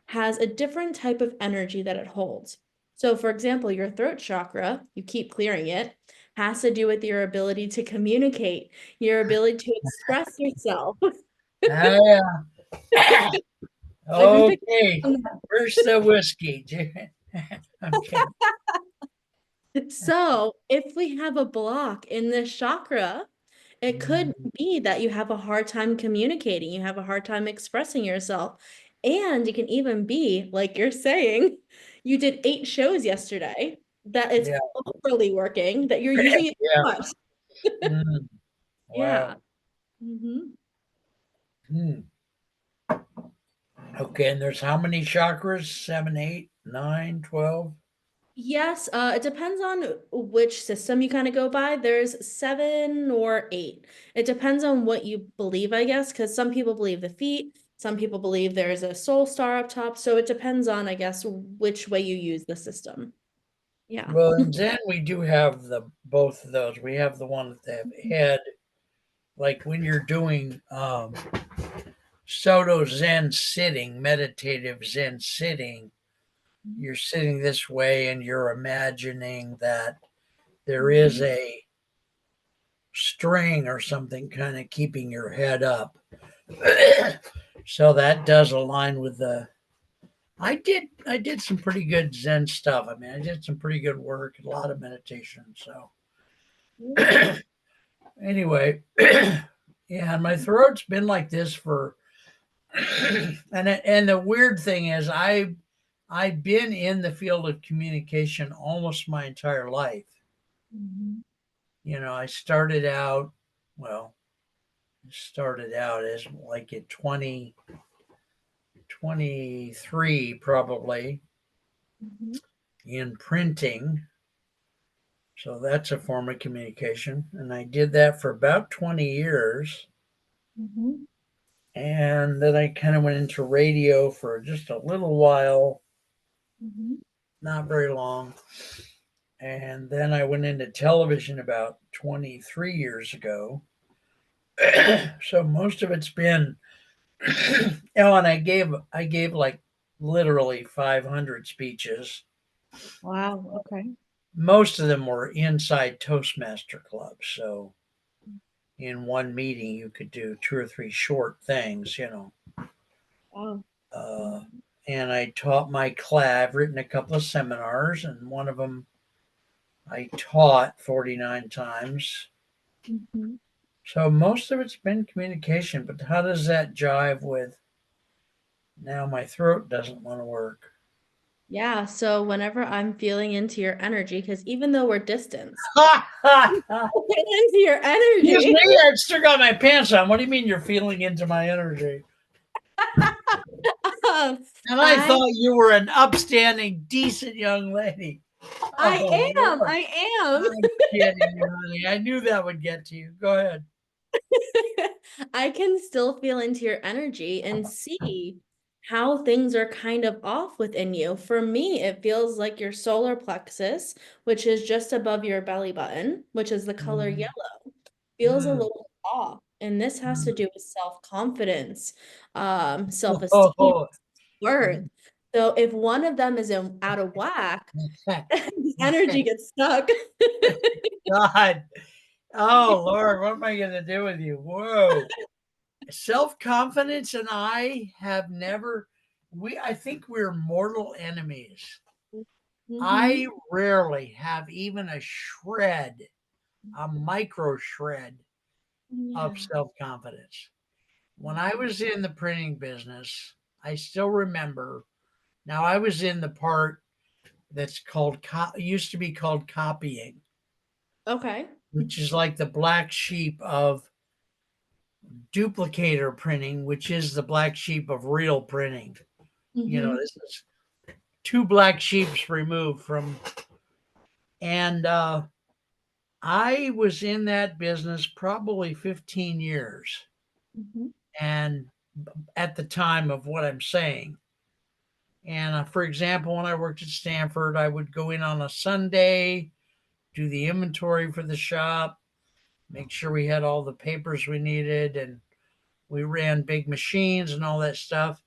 has a different type of energy that it holds. So, for example, your throat chakra, you keep clearing it, has to do with your ability to communicate, your ability to express yourself. Ah, yeah. I've been picking Okay. up on Where's the whiskey? I'm kidding. that. So, if we have a block in this chakra, it could be that you have a hard time communicating, you have a hard time expressing yourself. And it can even be, like you're saying, you did 8 shows yesterday, that it's Yeah. overly working, that you're using it too Yeah. much. Mm, Yeah. wow. Hmm. Hmm. Okay. And there's how many chakras? Seven, eight, nine, 12? Yes, it depends on which system you kind of go by. There's 7 or 8. It depends on what you believe, I guess, because some people believe the feet, some people believe there's a soul star up top. So it depends on, I guess, which way you use the system. Yeah. Well, in Zen, we do have the both of those. We have the one at the head, like when you're doing Soto Zen sitting, meditative Zen sitting, you're sitting this way and you're imagining that there is Mhm. a string or something kind of keeping your head up. So that does align with the I did some pretty good Zen stuff. I mean, I did some pretty good work, a lot of meditation. So anyway, yeah, and my throat's been like this for and the weird thing is I've been in the field of communication almost my entire life. Mhm. I started out, well, started out as like at 23 probably Mhm. in printing. So that's a form of communication. And I did that for about 20 years. Mhm. And then I kind of went into radio for just a little while, Mhm. not very long. And then I went into television about 23 years ago. So most of it's been, and I gave like literally 500 speeches. Wow. Okay. Most of them were inside Toastmaster clubs. So in one meeting, you could do two or three short things. Wow. Uh, and I taught my class. I've written a couple of seminars, and one of them I taught 49 times. Mhm. So most of it's been communication, but how does that jive with now my throat doesn't want to work? Yeah. So whenever I'm feeling into your energy, because even though we're distanced, into your Excuse energy. me, I still got my pants on. What do you mean you're feeling into my energy? Um, And I I thought you were an upstanding, decent young lady. Oh, Lord. I am. I'm kidding you, honey. I knew that would get to you. Go ahead. I can still feel into your energy and see how things are kind of off within you. For me, it feels like your solar plexus, which is just above your belly button, which is the color Mm, yellow, feels a mm, little off. And this has to mm. do with self-confidence, self-esteem, Oh, worth. So if one of them is out of whack, the energy gets stuck. God. Oh, Lord, what am I going to do with you? Whoa. Self confidence and I have never, I think we're mortal enemies. I Hmm. rarely have even a shred, a micro shred of Yeah. self confidence. When I was in the printing business, I still remember. Now, I was in the part that's called, used to be called copying, Okay. which is like the black sheep of duplicator printing, which is the black sheep of real printing. Hmm. This is two black sheeps removed from, and I was in that business probably 15 years. Hmm. And at the time of what I'm saying, and for example, when I worked at Stanford, I would go in on a Sunday, do the inventory for the shop, make sure we had all the papers we needed, and we ran big machines and all that stuff.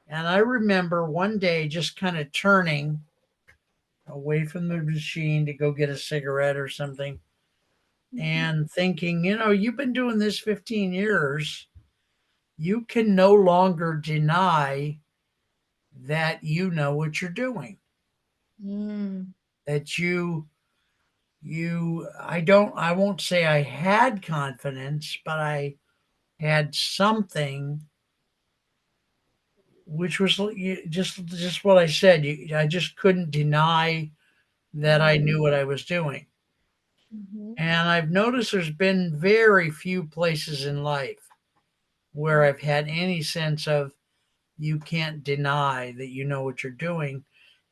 And I remember one day just kind of turning away from the machine to go get a cigarette or something Hmm. and thinking, you've been doing this 15 years. You can no longer deny that you know what you're doing. Mm. That I won't say I had confidence, but I had something which was just what I said. I just couldn't deny that I knew what I was doing. Mhm. And I've noticed there's been very few places in life where I've had any sense of you can't deny that you know what you're doing.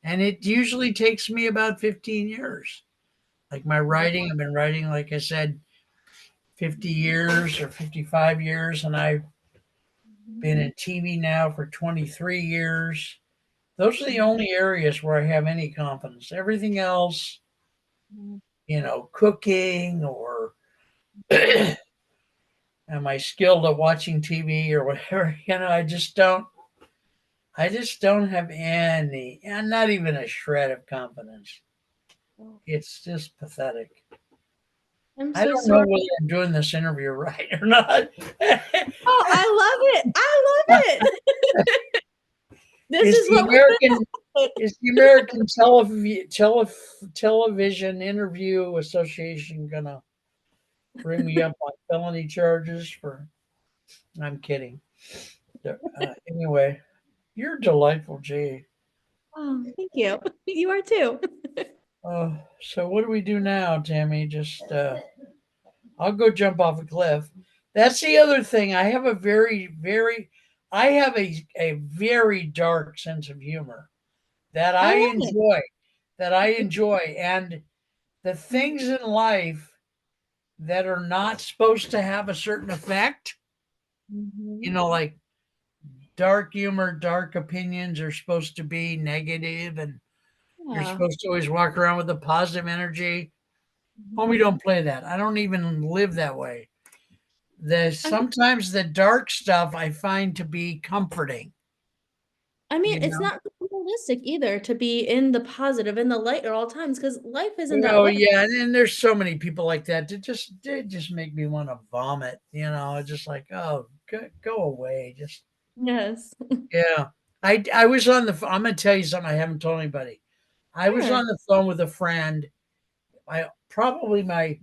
And it usually takes me about 15 years. Like my writing, I've been writing, like I said, 50 years or 55 years, and I've been in TV now for 23 years. Those are the only areas where I have any confidence. Everything else, cooking or am I skilled at watching TV or whatever, I just don't have any, and not even a shred of confidence. It's just pathetic. I'm I so don't know sorry. whether I'm doing this interview right or not. Oh, I love it. I love it. This is is the what we American is the American Television Interview Association gonna bring me up on felony charges for? I'm kidding. Anyway, you're delightful, Jay. Oh, thank you. You are too. So what do we do now, Tammie? Just I'll go jump off a cliff. That's the other thing. I have a very dark sense of humor that I I love it. enjoy, and the things in life that are not supposed to have a certain effect, Mhm. like dark humor, dark opinions are supposed to be negative, and you're Yeah. supposed to always walk around with a positive energy. Mhm. Homie, don't play that. I don't even live that way. I mean, Sometimes the dark stuff I find to be comforting. I mean, You it's know. not realistic either to be in the positive, in the light at all times, because life isn't that Well, way. yeah, and there's so many people like that that they just make me want to vomit. It's just like, oh, go away. Just Yes. yeah. I was on the. I'm gonna tell you something I haven't told anybody. I was Sure. on the phone with a friend. I probably my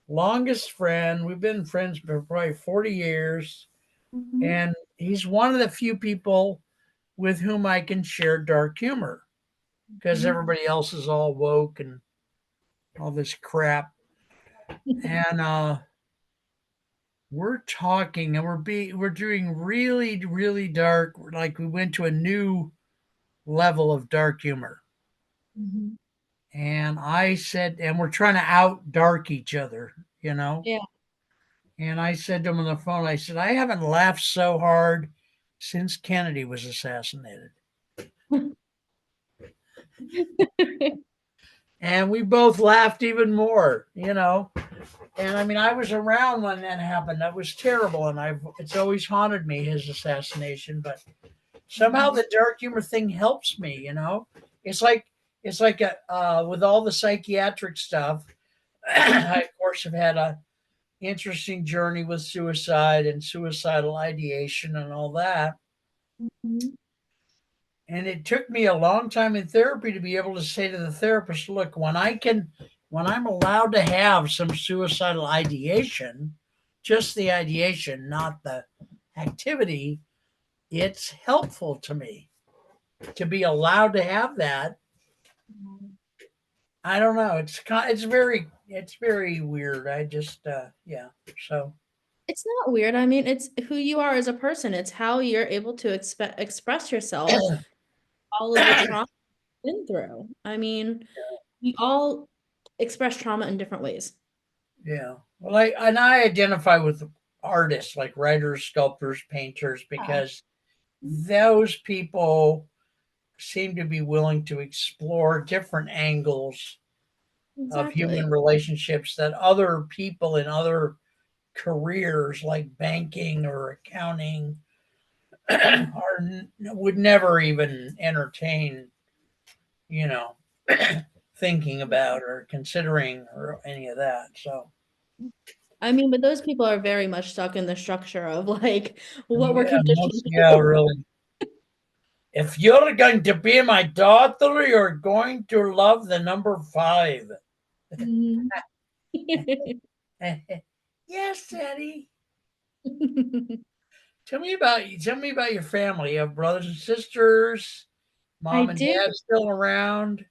longest friend. We've been friends for probably 40 years, Mhm. and he's one of the few people with whom I can share dark humor because Mhm. everybody else is all woke and all this crap. And we're talking and we're doing really, really dark, like we went to a new level of dark humor. Mhm. And I said, and we're trying to out dark each other, you know. Yeah. And I said to him on the phone, I said, I haven't laughed so hard since Kennedy was assassinated. And we both laughed even more, you know. And I mean, I was around when that happened. That was terrible, and it's always haunted me, his assassination. But somehow the dark humor thing helps me, you know. It's like with all the psychiatric stuff. I of course have had a interesting journey with suicide and suicidal ideation and all that. Mhm. And it took me a long time in therapy to be able to say to the therapist, look, when I'm allowed to have some suicidal ideation, just the ideation, not the activity, it's helpful to me to be allowed to have that. I don't know. It's very weird. I just yeah. So It's not weird. I mean, it's who you are as a person. It's how you're able to express yourself, all of the trauma you've been through. I mean, we all express trauma in different ways. yeah. Well, I identify with artists like writers, sculptors, painters Yeah. because those people seem to be willing to explore different angles of Exactly. human relationships that other people in other careers like banking or accounting would never even entertain, you know, thinking about or considering or any of that. So I mean, but those people are very much stuck in the structure of like what we're conditioned to yeah, do. really. If you're going to be my daughter, you're going to love the number five. Mhm. Yes, Daddy. Tell me about your family. You have brothers and sisters, I mom and do. dad still around.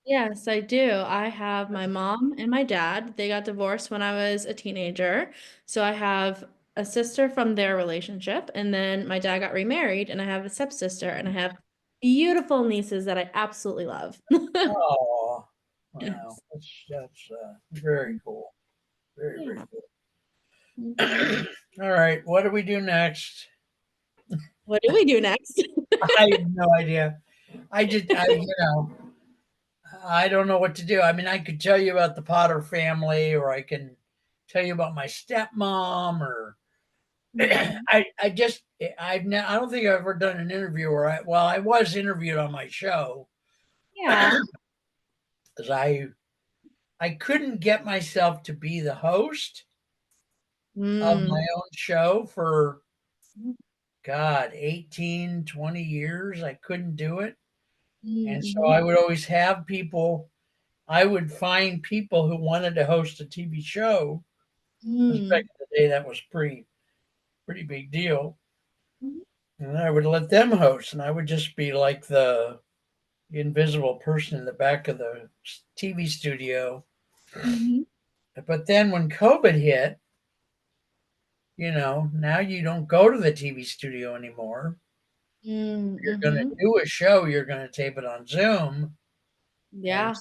Yes, I do. I have my mom and my dad. They got divorced when I was a teenager. So I have a sister from their relationship, and then my dad got remarried, and I have a stepsister, and I have beautiful nieces that I absolutely love. Oh, wow, Yes. that's very cool. Very very Yeah. cool. Mhm. All right, what do we do next? What do we do next? I have no idea. I don't know what to do. I mean, I could tell you about the Potter family, or I can tell you about my stepmom, or Mhm. I don't think I've ever done an interview where I was interviewed on my show Yeah. because I couldn't get myself to be the host of Mm. my own show for God 18, 20 years. I couldn't do it. And so Mm-hmm. I would always have people, I would find people who wanted to host a TV show. Because back Mm. in the day, that was pretty big deal. And I would let them host, and I would just be like the invisible person in the back of the TV studio. Mm-hmm. But then when COVID hit, now you don't go to the TV studio anymore. You're going to Mm-hmm. do a show, you're going to tape it on Zoom and Yeah,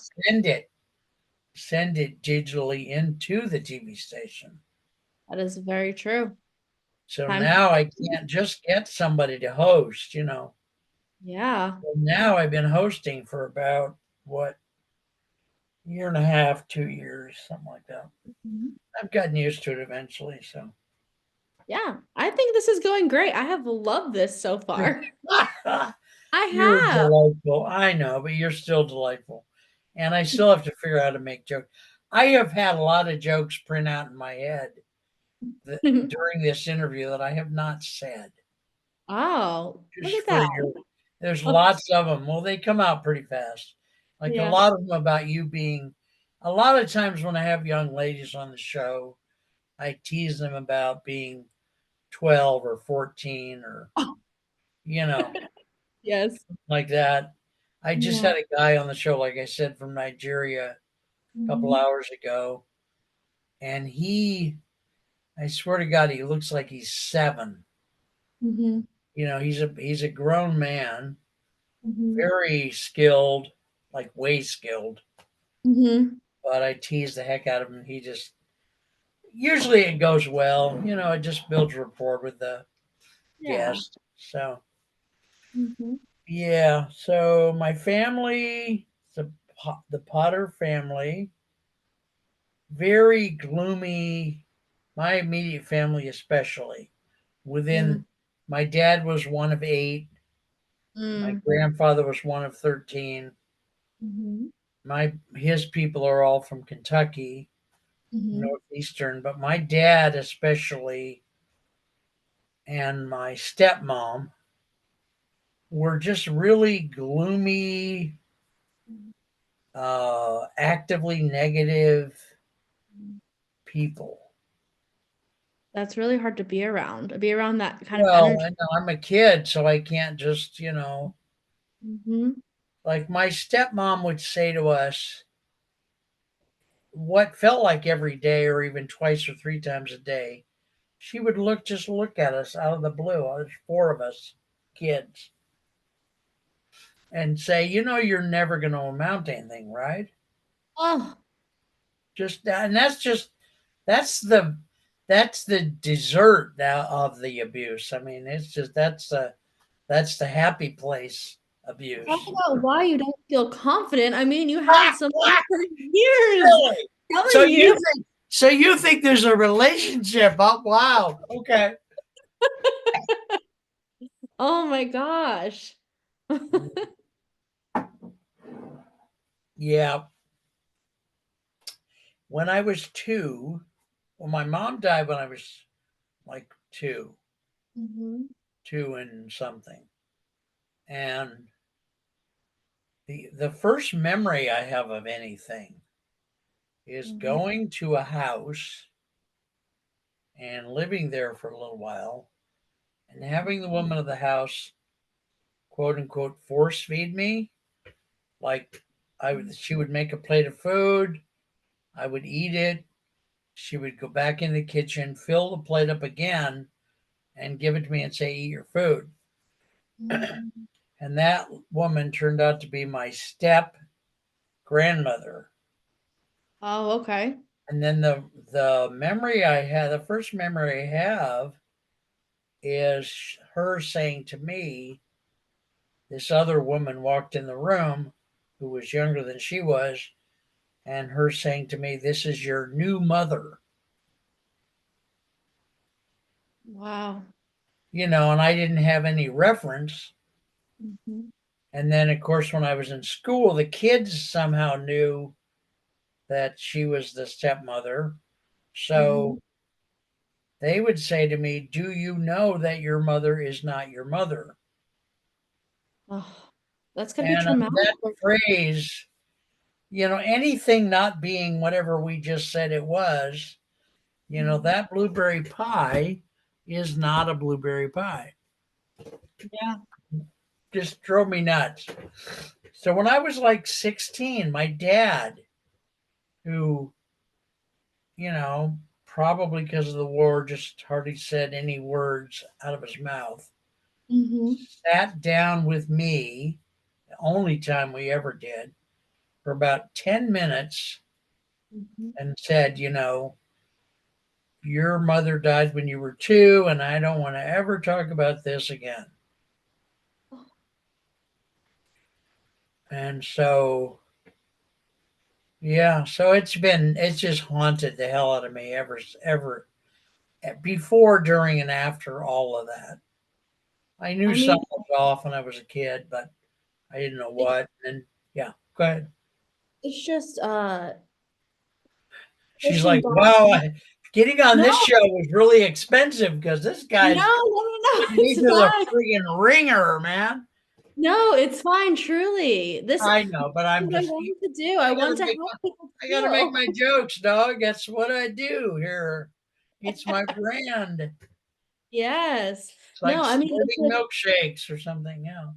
send it digitally into the TV station. that is very true. So Time to, now I can't just get somebody to host. yeah. So now I've been hosting for about what, year and a half, 2 years, something like that. Mhm. I've gotten used to it eventually. So Yeah, I think this is going great. I have loved this so far. you're I have. delightful. I know, but you're still delightful. And I still have to figure out how to make jokes. I have had a lot of jokes print out in my head during this interview that I have not said. Oh, look Just at for that. your, there's Oh, lots of them. Well, they come out pretty fast. Like a yeah. lot of them about you being, a lot of times when I have young ladies on the show, I tease them about being 12 or 14 or, Oh, you know, yes. like that. I just Yeah. had a guy on the show, like I said, from Nigeria a couple Mm-hmm. hours ago. And I swear to God, he looks like he's 7. Mm-hmm. He's a grown man, Mm-hmm. very skilled, like way skilled. Mm-hmm. But I tease the heck out of him. He just usually it goes well. It just builds rapport with the Yeah. guest. So Mhm. yeah, so my family, the Potter family, very gloomy. My immediate family, especially Mm, within, my dad was one of eight. My mm, grandfather was one of 13. mhm, His people are all from Kentucky, mhm, northeastern, but my dad especially and my stepmom were just really gloomy, actively negative mhm. people. That's really hard to be around that kind of Well, energy. I know I'm a kid, so I can't just, Mhm. like my stepmom would say to us what felt like every day or even twice or three times a day. She would look at us out of the blue. There's four of us kids and say, you're never going to amount to anything, right? Oh, Just and that's the dessert now of the abuse. I mean, it's just that's the happy place talk abuse. about why you don't feel confident. I mean, you had someone for years Really? So telling you you. think so you think there's a relationship? Oh wow. Okay. Oh my gosh. Yeah. When I was two, well, my mom died when I was like Mhm, two and something. And the first memory I have of anything is mhm, going to a house and living there for a little while and having the woman of the house quote unquote force feed me. Like she would make a plate of food, I would eat it. She would go back in the kitchen, fill the plate up again, and give it to me and say, "Eat your food." mhm. And that woman turned out to be my step grandmother. Oh, okay. And then the first memory I have is her saying to me, this other woman walked in the room who was younger than she was, and her saying to me, "This is your new mother." Wow. And I didn't have any reference. Mhm, And then, of course, when I was in school, the kids somehow knew that she was the stepmother. mhm. So they would say to me, "Do you know that your mother is not your mother?" Oh, that's gonna be And traumatic. that phrase, anything not being whatever we just said it was, Mhm. that blueberry pie is not a blueberry pie. Yeah. Just drove me nuts. So when I was like 16, my dad, who, you know, probably because of the war, just hardly said any words out of his mouth, Mhm, sat down with me, the only time we ever did, for about 10 minutes mhm. and said, your mother died when you were two, and I don't want to ever talk about this again. And so, yeah, so it's just haunted the hell out of me ever, before, during, and after all of that. I knew I mean, something was off when I was a kid, but I didn't know it, what. And yeah, go ahead. it's just She's pushing like, back. wow, getting on No, this show was really expensive because this no, guy's no, no, no. putting me It's through the fine. friggin' ringer, man. No, it's fine. Truly, this is I know, but I'm what I just, want to do. I I gotta want to make help people I gotta make heal. my jokes, dog. That's what I do here. It's my brand. Yes. It's like No, I mean snorting milkshakes or something. Yeah.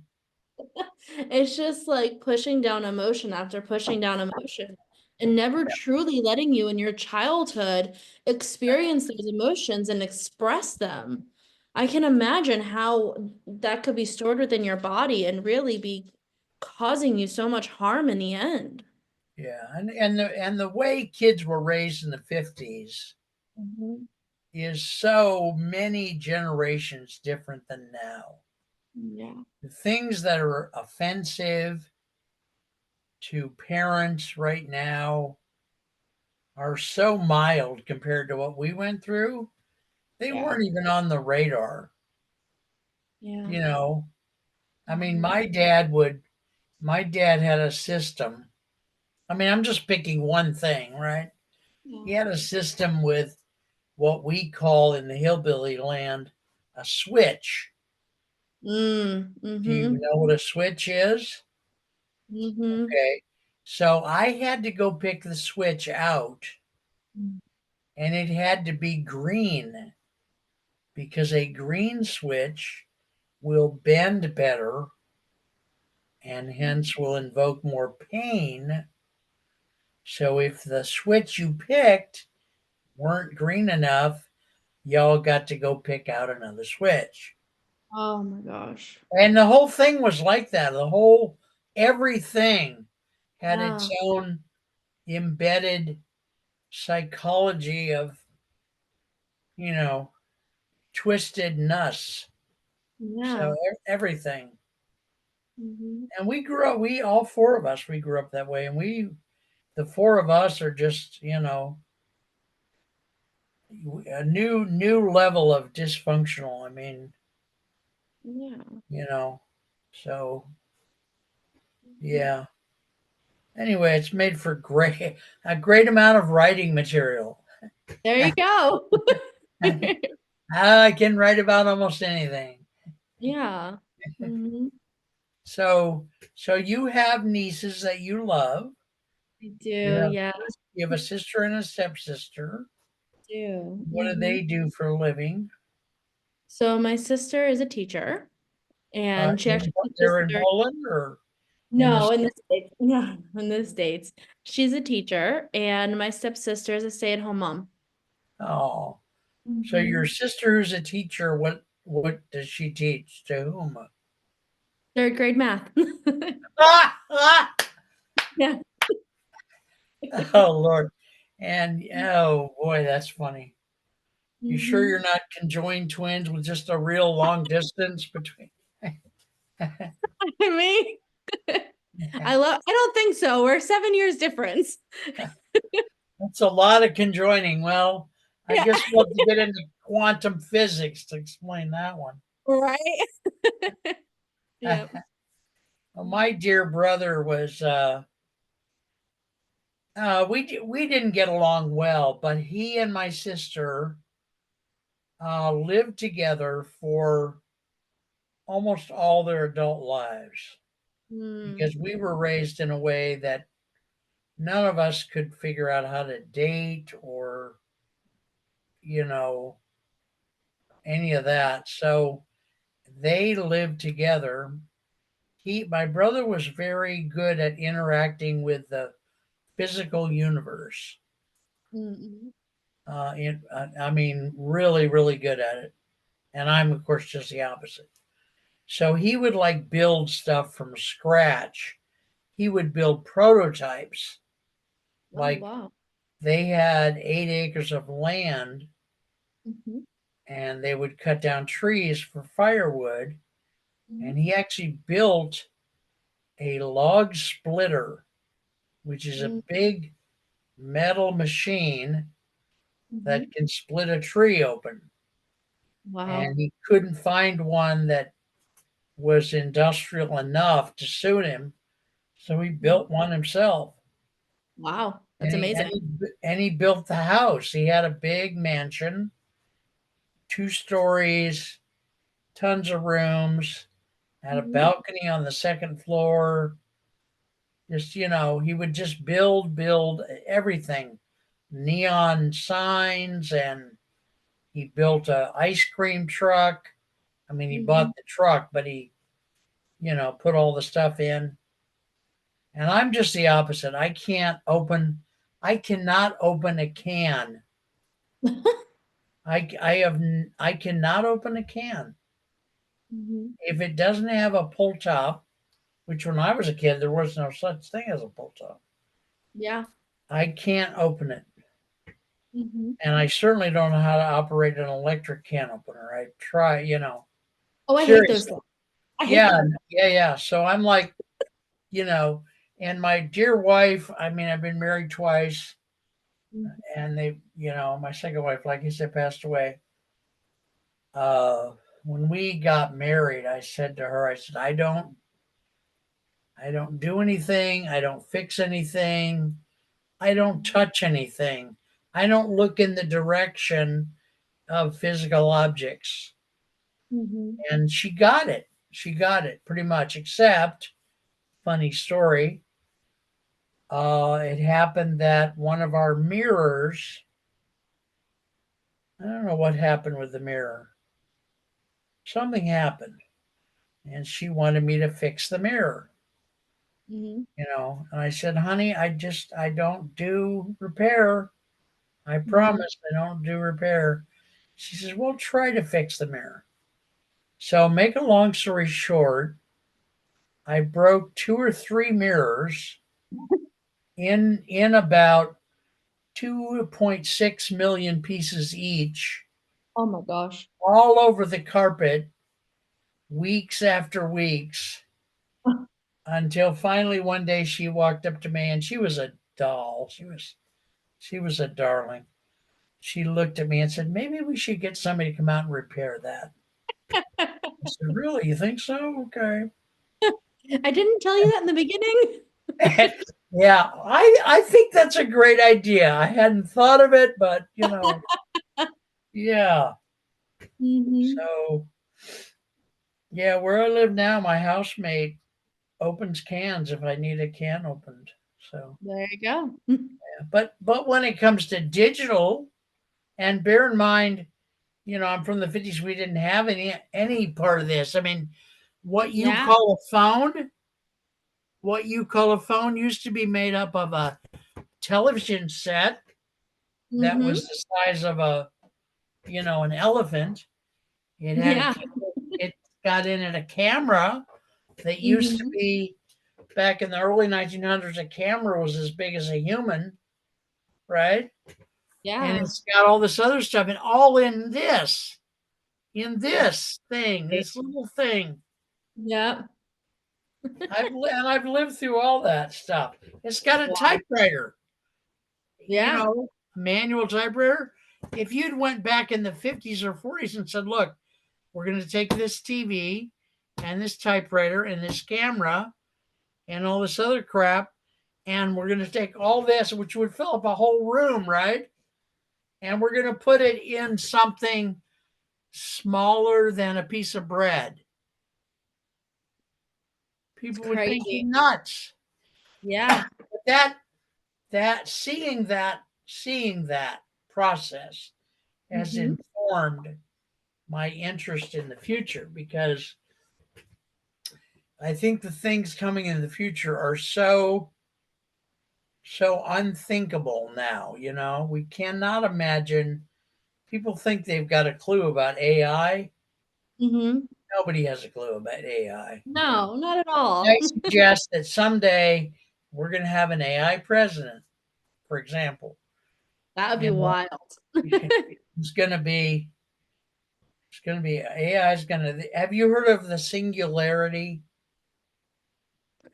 it's just like pushing down emotion after pushing down emotion and never truly letting you in your childhood experience those emotions and express them. I can imagine how that could be stored within your body and really be causing you so much harm in the end. Yeah. And the way kids were raised in the 50s Mhm. is so many generations different than now. Yeah. The things that are offensive to parents right now are so mild compared to what we went through. They Yeah. weren't even on the radar, Yeah. you know. I mean, Mhm. my dad had a system. I mean, I'm just picking one thing, right? Yeah. He had a system with what we call in the hillbilly land a switch. Do you Mhm. know what a switch is? Mhm. Okay. So I had to go pick the switch out, and it had to be green because a green switch will bend better and hence will invoke more pain. So if the switch you picked weren't green enough, y'all got to go pick out another switch. Oh my gosh. And the whole thing was like that. Everything had its Yeah. own embedded psychology of, you know, twistedness. So Yeah. everything. Mhm. And all four of us, we grew up that way. And the four of us are just, a new level of dysfunctional. I mean, Yeah. you know, so Mhm. yeah. Anyway, it's made for a great amount of writing material. There you go. I can write about almost anything. Yeah. Mhm. So, so you have nieces that you love. I You do. have Yeah. you have a sister and a stepsister. I do. What do Mhm. they do for a living? So my sister is a teacher, and she actually teaches They're in third. Poland or in the No, in the States. No, in the States. She's a teacher, and my stepsister is a stay-at-home mom. oh, so your Mhm. sister who's a teacher, what does she teach to whom? Third grade math. Ah, ah! Yeah. Oh Lord. And oh boy, that's funny. You sure Mhm. you're not conjoined twins with just a real long distance between? I mean, I don't think so. We're 7 years difference. That's a lot of conjoining. Well, I Yeah. guess we'll have to get into quantum physics to explain that one. Right. Yep. Well, my dear brother was we didn't get along well, but he and my sister lived together for almost all their adult lives Mm. because we were raised in a way that none of us could figure out how to date or you know any of that. So they lived together. My brother was very good at interacting with the physical universe. Mm. I mean, really, really good at it. And I'm, of course, just the opposite. So he would like build stuff from scratch. He would build prototypes. Oh, Like wow. they had 8 acres of land Mhm. and they would cut down trees for firewood. Mhm. And he actually built a log splitter, which is a Mm. big metal machine Mhm. that can split a tree open. Wow. And he couldn't find one that was industrial enough to suit him, so he Mhm. built one himself. Wow. And That's amazing. he built the house. He had a big mansion, 2 stories, tons of rooms, had a Mhm. balcony on the second floor. Just he would just build everything, neon signs, and he built a ice cream truck. I mean, he Mhm. bought the truck, but he put all the stuff in. And I'm just the opposite. I cannot open a can. I cannot open a can. Mhm. If it doesn't have a pull top, which when I was a kid, there was no such thing as a pull top, Yeah. I can't open it. Mhm. And I certainly don't know how to operate an electric can opener. I try, Oh, I hate those seriously. things. Yeah, yeah. So I'm like, you know, and my dear wife, I mean, I've been married twice, and my second wife, like I said, passed away. Uh, when we got married, I said to her, I said, I don't do anything. I don't fix anything. I don't touch anything. I don't look in the direction of physical objects. Mhm. And she got it. She got it pretty much, except, funny story, it happened that one of our mirrors, I don't know what happened with the mirror. Something happened, and she wanted me to fix the mirror, Mhm. And I said, honey, I don't do repair. I Mhm. promise I don't do repair. She says, well, try to fix the mirror. So, make a long story short, I broke two or three mirrors in about 2.6 million pieces each, Oh my gosh. all over the carpet, weeks after weeks, until finally one day she walked up to me, and she was a doll. She was a darling. She looked at me and said, maybe we should get somebody to come out and repair that. I said, really? You think so? Okay. I didn't tell you that in the beginning. Yeah, I think that's a great idea. I hadn't thought of it, but yeah. Mhm. So yeah, where I live now, my housemate opens cans if I need a can opened. So, There you go. but when it comes to digital, and bear in mind, I'm from the 50s. We didn't have any part of this. I mean, what you Yeah. call a phone, what you call a phone used to be made up of a television set that was Mhm. the size of an elephant. It had a Yeah. it got in it a camera that used to Mhm. be back in the early 1900s. A camera was as big as a human, right? And Yeah. it's got all this other stuff, and all in this thing, Right. this little thing. Yep. I've lived through all that stuff. It's got a Wow. typewriter, Yeah. a manual typewriter. If you'd went back in the 50s or 40s and said, "Look, we're going to take this TV and this typewriter and this camera and all this other crap, and we're going to take all this, which would fill up a whole room, right? And we're going to put it in something smaller than a piece of bread." It's People would think crazy. you're nuts. Yeah. But seeing that process has Mhm. informed my interest in the future, because I think the things coming in the future are so unthinkable now. We cannot imagine. People think they've got a clue about AI. Mhm. Nobody has a clue about AI. No, not at all. I suggest that someday we're going to have an AI president, for example, That would be and wild. it's going to be AI is going to. Have you heard of the singularity?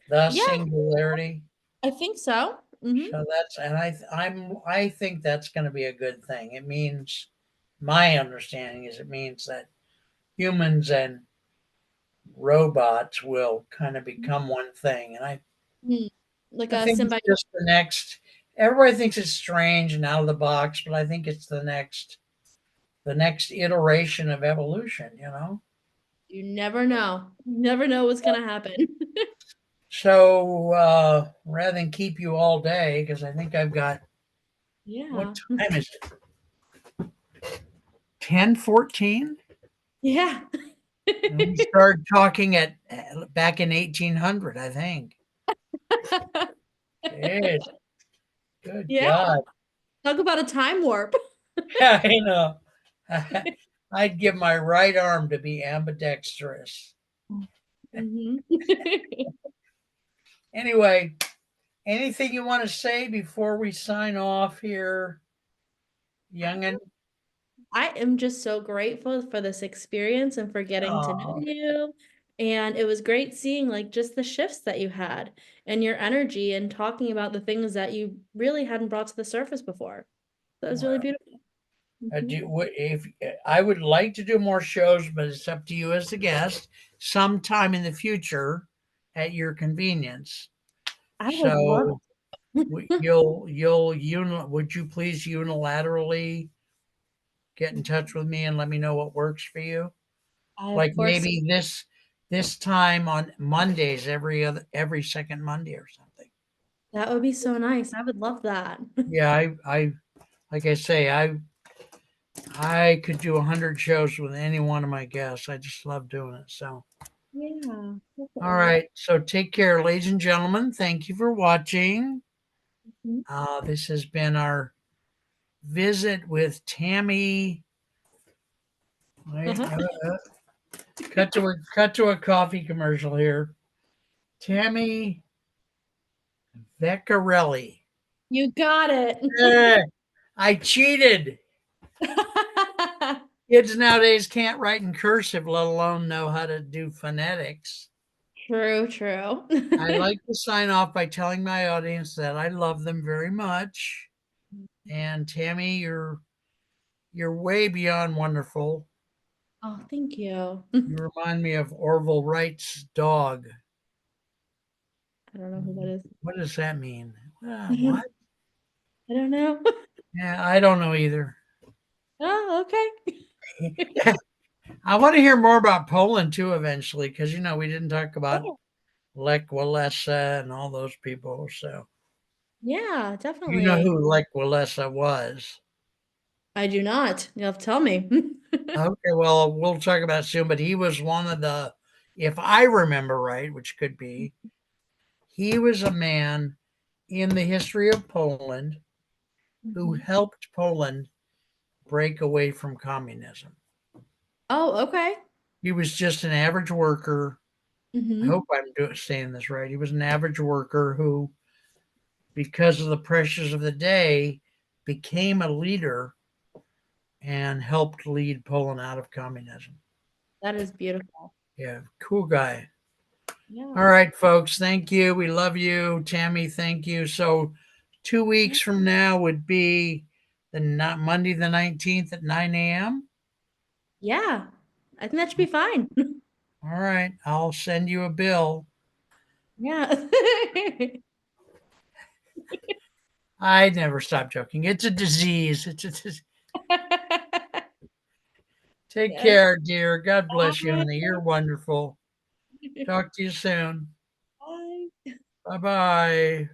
The Yeah, singularity. I think so. Mhm. So I think that's going to be a good thing. It means, my understanding is, it means that humans and robots will kind of become one thing, and I Mm. Like I a think it's symbiote. just the next. Everybody thinks it's strange and out of the box, but I think it's the next iteration of evolution. You never know. You never know what's gonna happen. So rather than keep you all day, because I think I've got, what Yeah. time is it? 10:14. Yeah. And we started talking at back in 1800, I think. Jeez, good Yeah. God. Talk about a time warp. I know. I'd give my right arm to be ambidextrous. Mhm. Anyway, anything you want to say before we sign off here, youngin? I am just so grateful for this experience and for getting to know Oh, you And it was great seeing like just the shifts that you had and your energy and talking about the things that you really hadn't brought to the surface before. That was really Well, beautiful. Mhm. if I would like to do more shows, but it's up to you as the guest sometime in the future at your convenience. I would love So it. would you please unilaterally get in touch with me and let me know what works for you? I of Like course maybe this time on Mondays, every second Monday or something. that would be so nice. I would love that. Yeah, I like I say, I could do 100 shows with any one of my guests. I just love doing it. So, Yeah, all definitely. right. So take care, ladies and gentlemen. Thank you for watching. Mhm. This has been our visit with Tammie. Wait, cut to a coffee commercial here. Tammie Verachelli. You got it. Eh, I cheated. Kids nowadays can't write in cursive, let alone know how to do phonetics. True, true. I like to sign off by telling my audience that I love them very much. And Tammie, you're way beyond wonderful. Oh, thank you. You remind me of Orville Wright's dog. I don't know who that is. What does that mean? What? I don't know. Yeah, I don't know either. Oh, okay. I want to hear more about Poland too eventually, because we didn't talk about Oh, Lech Walesa and all those people. So yeah, you know definitely. who Lech Walesa was. I do not. You'll have to tell me. Okay, well, we'll talk about it soon, but he was one of the, if I remember right, which could be, he was a man in the history of Poland who Mhm. helped Poland break away from communism. Oh, okay. He was just an average worker. I Hmm. hope saying this right. He was an average worker who, because of the pressures of the day, became a leader and helped lead Poland out of communism. That is beautiful. Yeah, cool guy. All Yeah. right, folks. Thank you. We love you. Tammie, thank you. So, 2 weeks from now would be the not Monday the 19th at 9 a.m. Yeah. I think that should be fine. All right. I'll send you a bill. Yeah. I never stop joking. It's a disease. Take Yes. care, dear. God bless you, Bye. honey. You're wonderful. Talk to you soon. Bye. Bye bye.